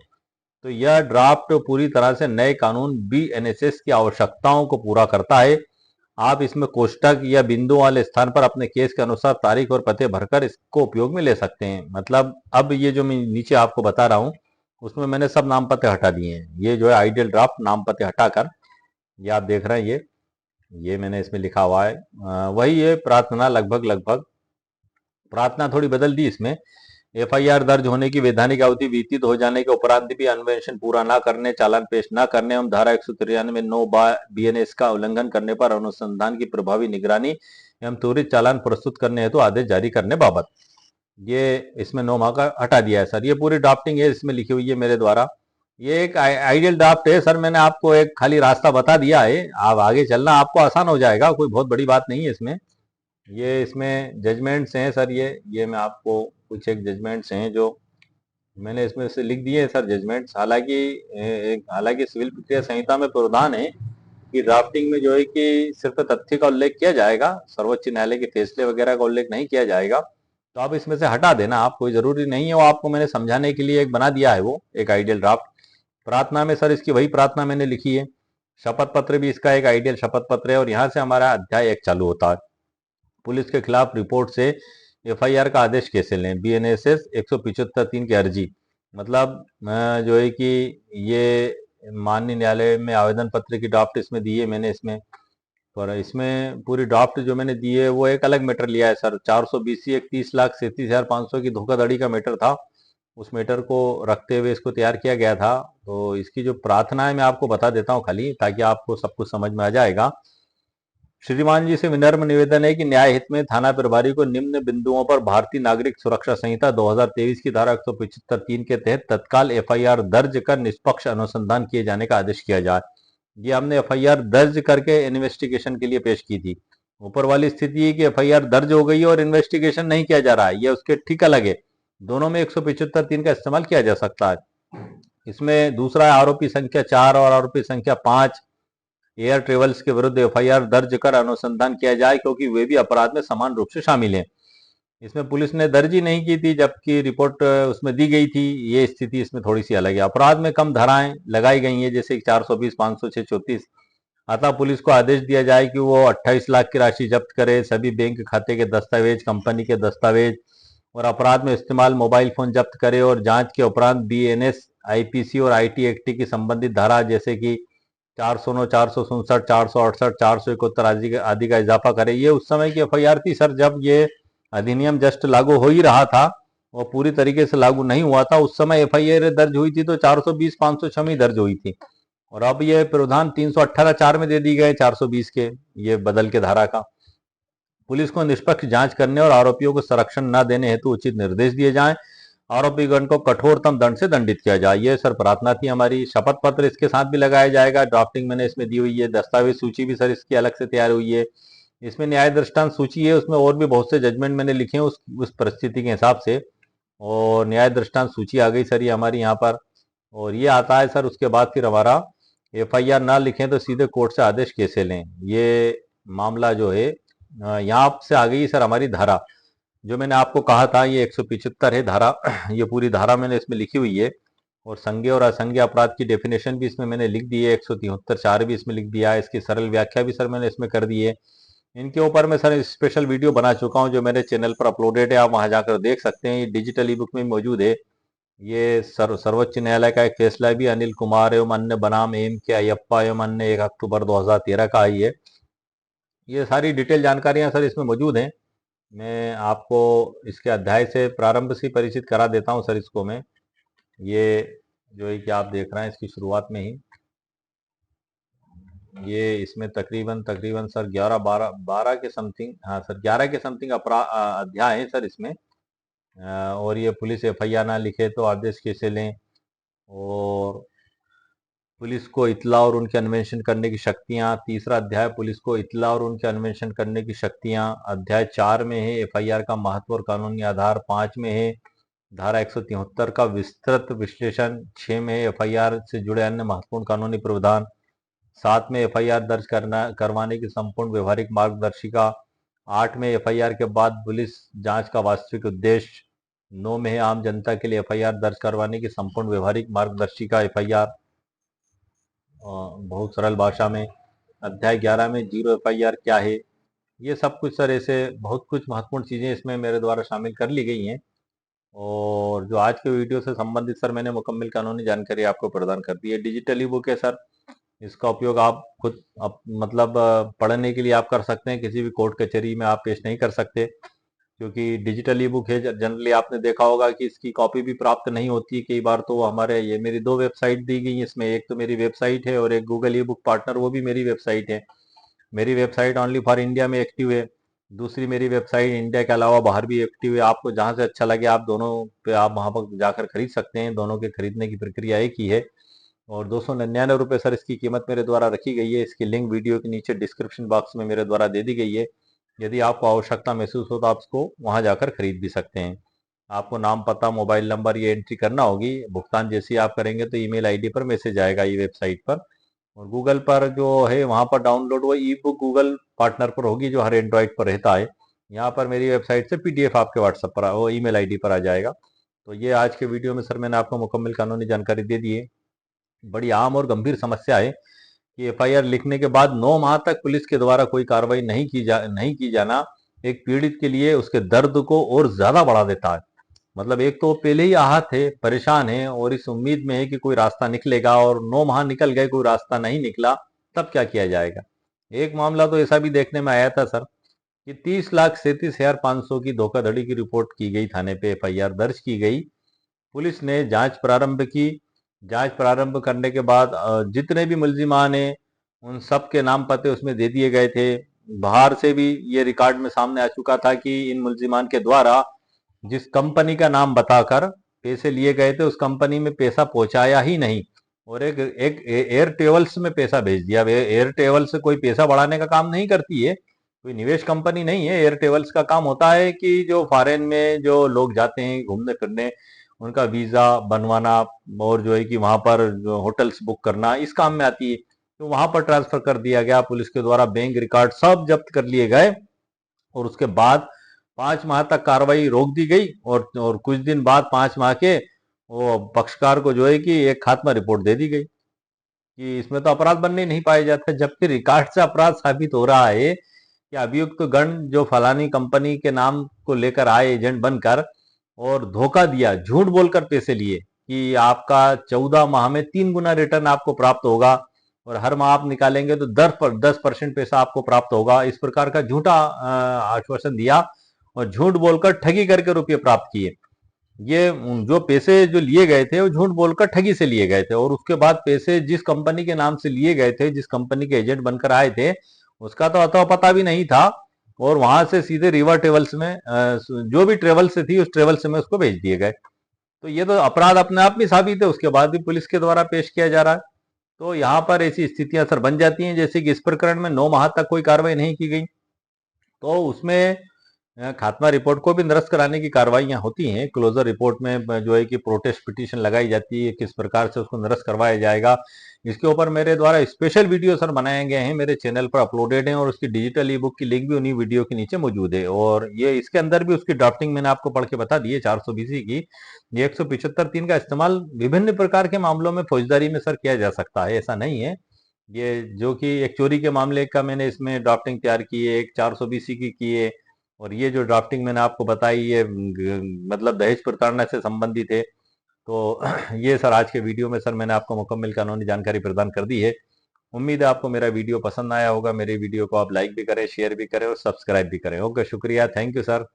तो यह ड्राफ्ट पूरी तरह से नए कानून बीएनएसएस की आवश्यकताओं को पूरा करता है। आप इसमें कोष्टक या बिंदु वाले स्थान पर अपने केस के अनुसार तारीख और पते भरकर इसको उपयोग में ले सकते हैं। मतलब अब ये जो मैं नीचे आपको बता रहा हूँ उसमें मैंने सब नाम पते हटा दिए हैं। ये जो है आइडियल ड्राफ्ट नाम पते हटाकर, ये आप देख रहे हैं, ये मैंने इसमें लिखा हुआ है। वही है प्रार्थना, लगभग लगभग प्रार्थना थोड़ी बदल दी इसमें। एफआईआर दर्ज होने की वैधानिक अवधि बीतित हो जाने के उपरांत भी अन्वेषण पूरा न करने, चालान पेश न करने एवं धारा 193 9 बीएनएस का उल्लंघन करने पर अनुसंधान की प्रभावी निगरानी एवं त्वरित चालान प्रस्तुत करने हेतु आदेश जारी करने बाबत, ये इसमें 9 माह का हटा दिया है सर। ये पूरी ड्राफ्टिंग है, इसमें लिखी हुई है मेरे द्वारा। ये एक आइडियल ड्राफ्ट है सर। मैंने आपको एक खाली रास्ता बता दिया है, आप आगे चलना आपको आसान हो जाएगा, कोई बहुत बड़ी बात नहीं है इसमें। ये इसमें जजमेंट्स हैं सर, ये मैं आपको कुछ एक जजमेंट्स हैं जो मैंने इसमें से लिख दिए हैं सर जजमेंट्स। हालांकि सिविल प्रक्रिया संहिता में प्रावधान है कि ड्राफ्टिंग में जो है कि सिर्फ तथ्य का उल्लेख किया जाएगा, सर्वोच्च न्यायालय के फैसले वगैरह का उल्लेख नहीं किया जाएगा। तो आप इसमें से हटा देना, आप, कोई जरूरी नहीं है। वो आपको मैंने समझाने के लिए एक बना दिया है, वो एक आइडियल ड्राफ्ट। प्रार्थना में सर इसकी वही प्रार्थना मैंने लिखी है। शपथ पत्र भी इसका एक आइडियल शपथ पत्र है। और यहाँ से हमारा अध्याय 1 चालू होता है। पुलिस के खिलाफ रिपोर्ट से एफआईआर का आदेश कैसे लें, बीएनएसएस 175(3) की अर्जी। मतलब जो है कि ये माननीय न्यायालय में आवेदन पत्र की ड्राफ्ट इसमें दी है मैंने इसमें, पर इसमें पूरी ड्राफ्ट जो मैंने दी है वो एक अलग मैटर लिया है सर। 420 30,37,500 की धोखाधड़ी का मैटर था, उस मैटर को रखते हुए इसको तैयार किया गया था। तो इसकी जो प्रार्थना है मैं आपको बता देता हूँ खाली, ताकि आपको सब कुछ समझ में आ जाएगा। श्रीमान जी से विनम्र निवेदन है कि न्याय हित में थाना प्रभारी को निम्न बिंदुओं पर भारतीय नागरिक सुरक्षा संहिता 2023 की धारा 175(3) के तहत तत्काल एफआईआर दर्ज कर निष्पक्ष अनुसंधान किए जाने का आदेश किया जाए। ये हमने एफआईआर दर्ज करके इन्वेस्टिगेशन के लिए पेश की थी। ऊपर वाली स्थिति है कि एफआईआर दर्ज हो गई है और इन्वेस्टिगेशन नहीं किया जा रहा है, ये उसके ठीक अलग है। दोनों में 175(3) का इस्तेमाल किया जा सकता है। इसमें दूसरा है आरोपी संख्या 4 और आरोपी संख्या 5 एयर ट्रेवल्स के विरुद्ध एफआईआर दर्ज कर अनुसंधान किया जाए, क्योंकि वे भी अपराध में समान रूप से शामिल हैं। इसमें पुलिस ने दर्ज ही नहीं की थी, जबकि रिपोर्ट उसमें दी गई थी। ये स्थिति इसमें थोड़ी सी अलग है। अपराध में कम धाराएं लगाई गई हैं, जैसे 420, 506, 34। अतः पुलिस को आदेश दिया जाए कि वो 28 लाख की राशि जब्त करे, सभी बैंक खाते के दस्तावेज, कंपनी के दस्तावेज और अपराध में इस्तेमाल मोबाइल फोन जब्त करे, और जांच के उपरांत बीएनएस, आईपीसी और आईटी एक्ट की संबंधित धारा जैसे कि 409, 467, 468, 471 आदि का इजाफा करे। ये उस समय की एफआईआर थी सर, जब ये अधिनियम जस्ट लागू हो ही रहा था और पूरी तरीके से लागू नहीं हुआ था। उस समय एफआईआर दर्ज हुई थी तो 420, 506 में दर्ज हुई थी, और अब ये प्रावधान 318(4) में दे दी गए 420 के, ये बदल के धारा का। पुलिस को निष्पक्ष जांच करने और आरोपियों को संरक्षण न देने हेतु उचित निर्देश दिए जाएं। आरोपीगण को कठोरतम दंड से दंडित किया जाए। ये सर प्रार्थना थी हमारी। शपथ पत्र इसके साथ भी लगाया जाएगा, ड्राफ्टिंग मैंने इसमें दी हुई है। दस्तावेज सूची भी सर इसकी अलग से तैयार हुई है। इसमें न्याय दृष्टांत सूची है, उसमें और भी बहुत से जजमेंट मैंने लिखे हैं उस परिस्थिति के हिसाब से, और न्याय दृष्टांत सूची आ गई सर ये हमारी यहाँ पर। और ये आता है सर उसके बाद फिर हमारा एफआईआर ना लिखें तो सीधे कोर्ट से आदेश कैसे लें, ये मामला जो है यहाँ से आ गई सर हमारी धारा। जो मैंने आपको कहा था ये 175 है धारा। ये पूरी धारा मैंने इसमें लिखी हुई है, और संज्ञेय और असंज्ञेय अपराध की डेफिनेशन भी इसमें मैंने लिख दी है। 173(4) भी इसमें लिख दिया है। इसकी सरल व्याख्या भी सर मैंने इसमें कर दी है। इनके ऊपर मैं सर स्पेशल वीडियो बना चुका हूँ, जो मेरे चैनल पर अपलोडेड है, आप वहां जाकर देख सकते हैं। ये डिजिटल ई बुक में मौजूद है। ये सर्वोच्च न्यायालय का एक फैसला भी अनिल कुमार एवं अन्य बनाम एम के अयप्पा एवं अन्य 1 अक्टूबर 2013 का आई है। ये सारी डिटेल जानकारियां सर इसमें मौजूद हैं। मैं आपको इसके अध्याय से प्रारंभ से परिचित करा देता हूं सर इसको मैं। ये जो है कि आप देख रहे हैं इसकी शुरुआत में ही ये इसमें तकरीबन तकरीबन सर 11, 12 के समथिंग, हाँ सर 11 के समथिंग अध्याय है सर इसमें। और ये पुलिस एफआईआर ना लिखे तो आदेश कैसे लें, और पुलिस को इत्तला और उनके अन्वेषण करने की शक्तियां। तीसरा अध्याय पुलिस को इत्तला और उनके अन्वेषण करने की शक्तियां। अध्याय 4 में है एफआईआर का महत्व और कानूनी आधार। 5 में है धारा 173 का विस्तृत विश्लेषण। 6 में है एफआईआर से जुड़े अन्य महत्वपूर्ण कानूनी प्रावधान। 7 में एफआईआर दर्ज करवाने की संपूर्ण व्यवहारिक मार्गदर्शिका। 8 में एफआईआर के बाद पुलिस जांच का वास्तविक उद्देश्य। 9 में है आम जनता के लिए एफआईआर दर्ज करवाने की संपूर्ण व्यवहारिक मार्गदर्शिका एफआईआर, बहुत सरल भाषा में। अध्याय 11 में जीरो एफआईआर क्या है। ये सब कुछ सर ऐसे बहुत कुछ महत्वपूर्ण चीजें इसमें मेरे द्वारा शामिल कर ली गई हैं। और जो आज के वीडियो से संबंधित सर मैंने मुकम्मल कानूनी जानकारी आपको प्रदान कर दी है। डिजिटल ई बुक है सर, इसका उपयोग आप खुद मतलब पढ़ने के लिए आप कर सकते हैं। किसी भी कोर्ट कचहरी में आप पेश नहीं कर सकते, क्योंकि डिजिटल ई बुक है। जनरली आपने देखा होगा कि इसकी कॉपी भी प्राप्त नहीं होती कई बार। तो हमारे ये मेरी 2 वेबसाइट दी गई है इसमें, एक तो मेरी वेबसाइट है और एक गूगल ई बुक पार्टनर, वो भी मेरी वेबसाइट है। मेरी वेबसाइट ओनली फॉर इंडिया में एक्टिव है। दूसरी मेरी वेबसाइट इंडिया के अलावा बाहर भी एक्टिव है। आपको जहां से अच्छा लगे आप दोनों पे आप वहां पर जाकर खरीद सकते हैं। दोनों के खरीदने की प्रक्रिया एक ही है। और 299 सर इसकी कीमत मेरे द्वारा रखी गई है। इसकी लिंक वीडियो के नीचे डिस्क्रिप्शन बॉक्स में मेरे द्वारा दे दी गई है। यदि आपको आवश्यकता महसूस हो तो आप इसको वहां जाकर खरीद भी सकते हैं। आपको नाम, पता, मोबाइल नंबर ये एंट्री करना होगी। भुगतान जैसे ही आप करेंगे तो ईमेल आईडी पर मैसेज आएगा ये वेबसाइट पर। और गूगल पर जो है वहां पर डाउनलोड वो ई बुक गूगल पार्टनर पर होगी, जो हर एंड्रॉइड पर रहता है। यहाँ पर मेरी वेबसाइट से पीडीएफ आपके व्हाट्सएप पर वो ईमेल आईडी पर आ जाएगा। तो ये आज के वीडियो में सर मैंने आपको मुकम्मल कानूनी जानकारी दे दी है। बड़ी आम और गंभीर समस्या है कि एफआईआर लिखने के बाद 9 माह तक पुलिस के द्वारा कोई कार्रवाई नहीं की जाना एक पीड़ित के लिए उसके दर्द को और ज्यादा बढ़ा देता है। मतलब एक तो वो पहले ही आहत है, परेशान है, और इस उम्मीद में है कि कोई रास्ता निकलेगा, और 9 माह निकल गए, कोई रास्ता नहीं निकला, तब क्या किया जाएगा। एक मामला तो ऐसा भी देखने में आया था सर कि 30,37,500 की धोखाधड़ी की रिपोर्ट की गई, थाने पे एफआईआर दर्ज की गई, पुलिस ने जांच प्रारंभ की। जांच प्रारंभ करने के बाद जितने भी मुलजिमान हैं उन सब के नाम पते उसमें दे दिए गए थे। बाहर से भी ये रिकॉर्ड में सामने आ चुका था कि इन मुलजिमान के द्वारा जिस कंपनी का नाम बताकर पैसे लिए गए थे उस कंपनी में पैसा पहुंचाया ही नहीं और एक एयर ट्रेवल्स में पैसा भेज दिया। एयर ट्रेवल्स कोई पैसा बढ़ाने का काम नहीं करती है, कोई निवेश कंपनी नहीं है। एयर ट्रेवल्स का काम होता है कि जो फॉरेन में जो लोग जाते हैं घूमने फिरने उनका वीजा बनवाना और जो है कि वहां पर जो होटल्स बुक करना इस काम में आती है। तो वहां पर ट्रांसफर कर दिया गया पुलिस के द्वारा, बैंक रिकॉर्ड सब जब्त कर लिए गए और उसके बाद 5 माह तक कार्रवाई रोक दी गई और कुछ दिन बाद 5 माह के वो पक्षकार को जो है कि एक खात्मा रिपोर्ट दे दी गई कि इसमें तो अपराध बनने नहीं पाया जाता, जबकि रिकॉर्ड से अपराध साबित हो रहा है कि अभियुक्त गण जो फलानी कंपनी के नाम को लेकर आए एजेंट बनकर और धोखा दिया, झूठ बोलकर पैसे लिए कि आपका 14 माह में 3 गुना रिटर्न आपको प्राप्त होगा और हर माह आप निकालेंगे तो 10% पैसा आपको प्राप्त होगा, इस प्रकार का झूठा आश्वासन दिया और झूठ बोलकर ठगी करके रुपये प्राप्त किए। ये जो पैसे जो लिए गए थे वो झूठ बोलकर ठगी से लिए गए थे और उसके बाद पैसे जिस कंपनी के नाम से लिए गए थे, जिस कंपनी के एजेंट बनकर आए थे, उसका तो अता पता भी नहीं था और वहां से सीधे रिवर ट्रेवल्स में जो भी ट्रेवल्स से थी उस ट्रेवल्स में उसको भेज दिए गए। तो ये तो अपराध अपने आप में साबित है, उसके बाद भी पुलिस के द्वारा पेश किया जा रहा है। तो यहाँ पर ऐसी स्थितियां सर बन जाती हैं जैसे कि इस प्रकरण में 9 माह तक कोई कार्रवाई नहीं की गई तो उसमें खात्मा रिपोर्ट को भी निरस्त कराने की कार्रवाइयां होती हैं। क्लोजर रिपोर्ट में जो है कि प्रोटेस्ट पिटीशन लगाई जाती है, किस प्रकार से उसको निरस्त करवाया जाएगा, इसके ऊपर मेरे द्वारा स्पेशल वीडियो सर बनाए गए हैं, मेरे चैनल पर अपलोडेड हैं और उसकी डिजिटल ई बुक की लिंक भी उन्हीं वीडियो के नीचे मौजूद है। और ये इसके अंदर भी उसकी ड्राफ्टिंग मैंने आपको पढ़ के बता दी है 420 की। ये 175(3) का इस्तेमाल विभिन्न प्रकार के मामलों में फौजदारी में सर किया जा सकता है, ऐसा नहीं है। ये जो कि एक चोरी के मामले का मैंने इसमें ड्राफ्टिंग तैयार की है, एक 420 की है और ये जो ड्राफ्टिंग मैंने आपको बताई ये मतलब दहेज प्रताड़ना से संबंधित है। तो ये सर आज के वीडियो में सर मैंने आपको मुकम्मल कानूनी जानकारी प्रदान कर दी है। उम्मीद है आपको मेरा वीडियो पसंद आया होगा। मेरे वीडियो को आप लाइक भी करें, शेयर भी करें और सब्सक्राइब भी करें। ओके, शुक्रिया, थैंक यू सर।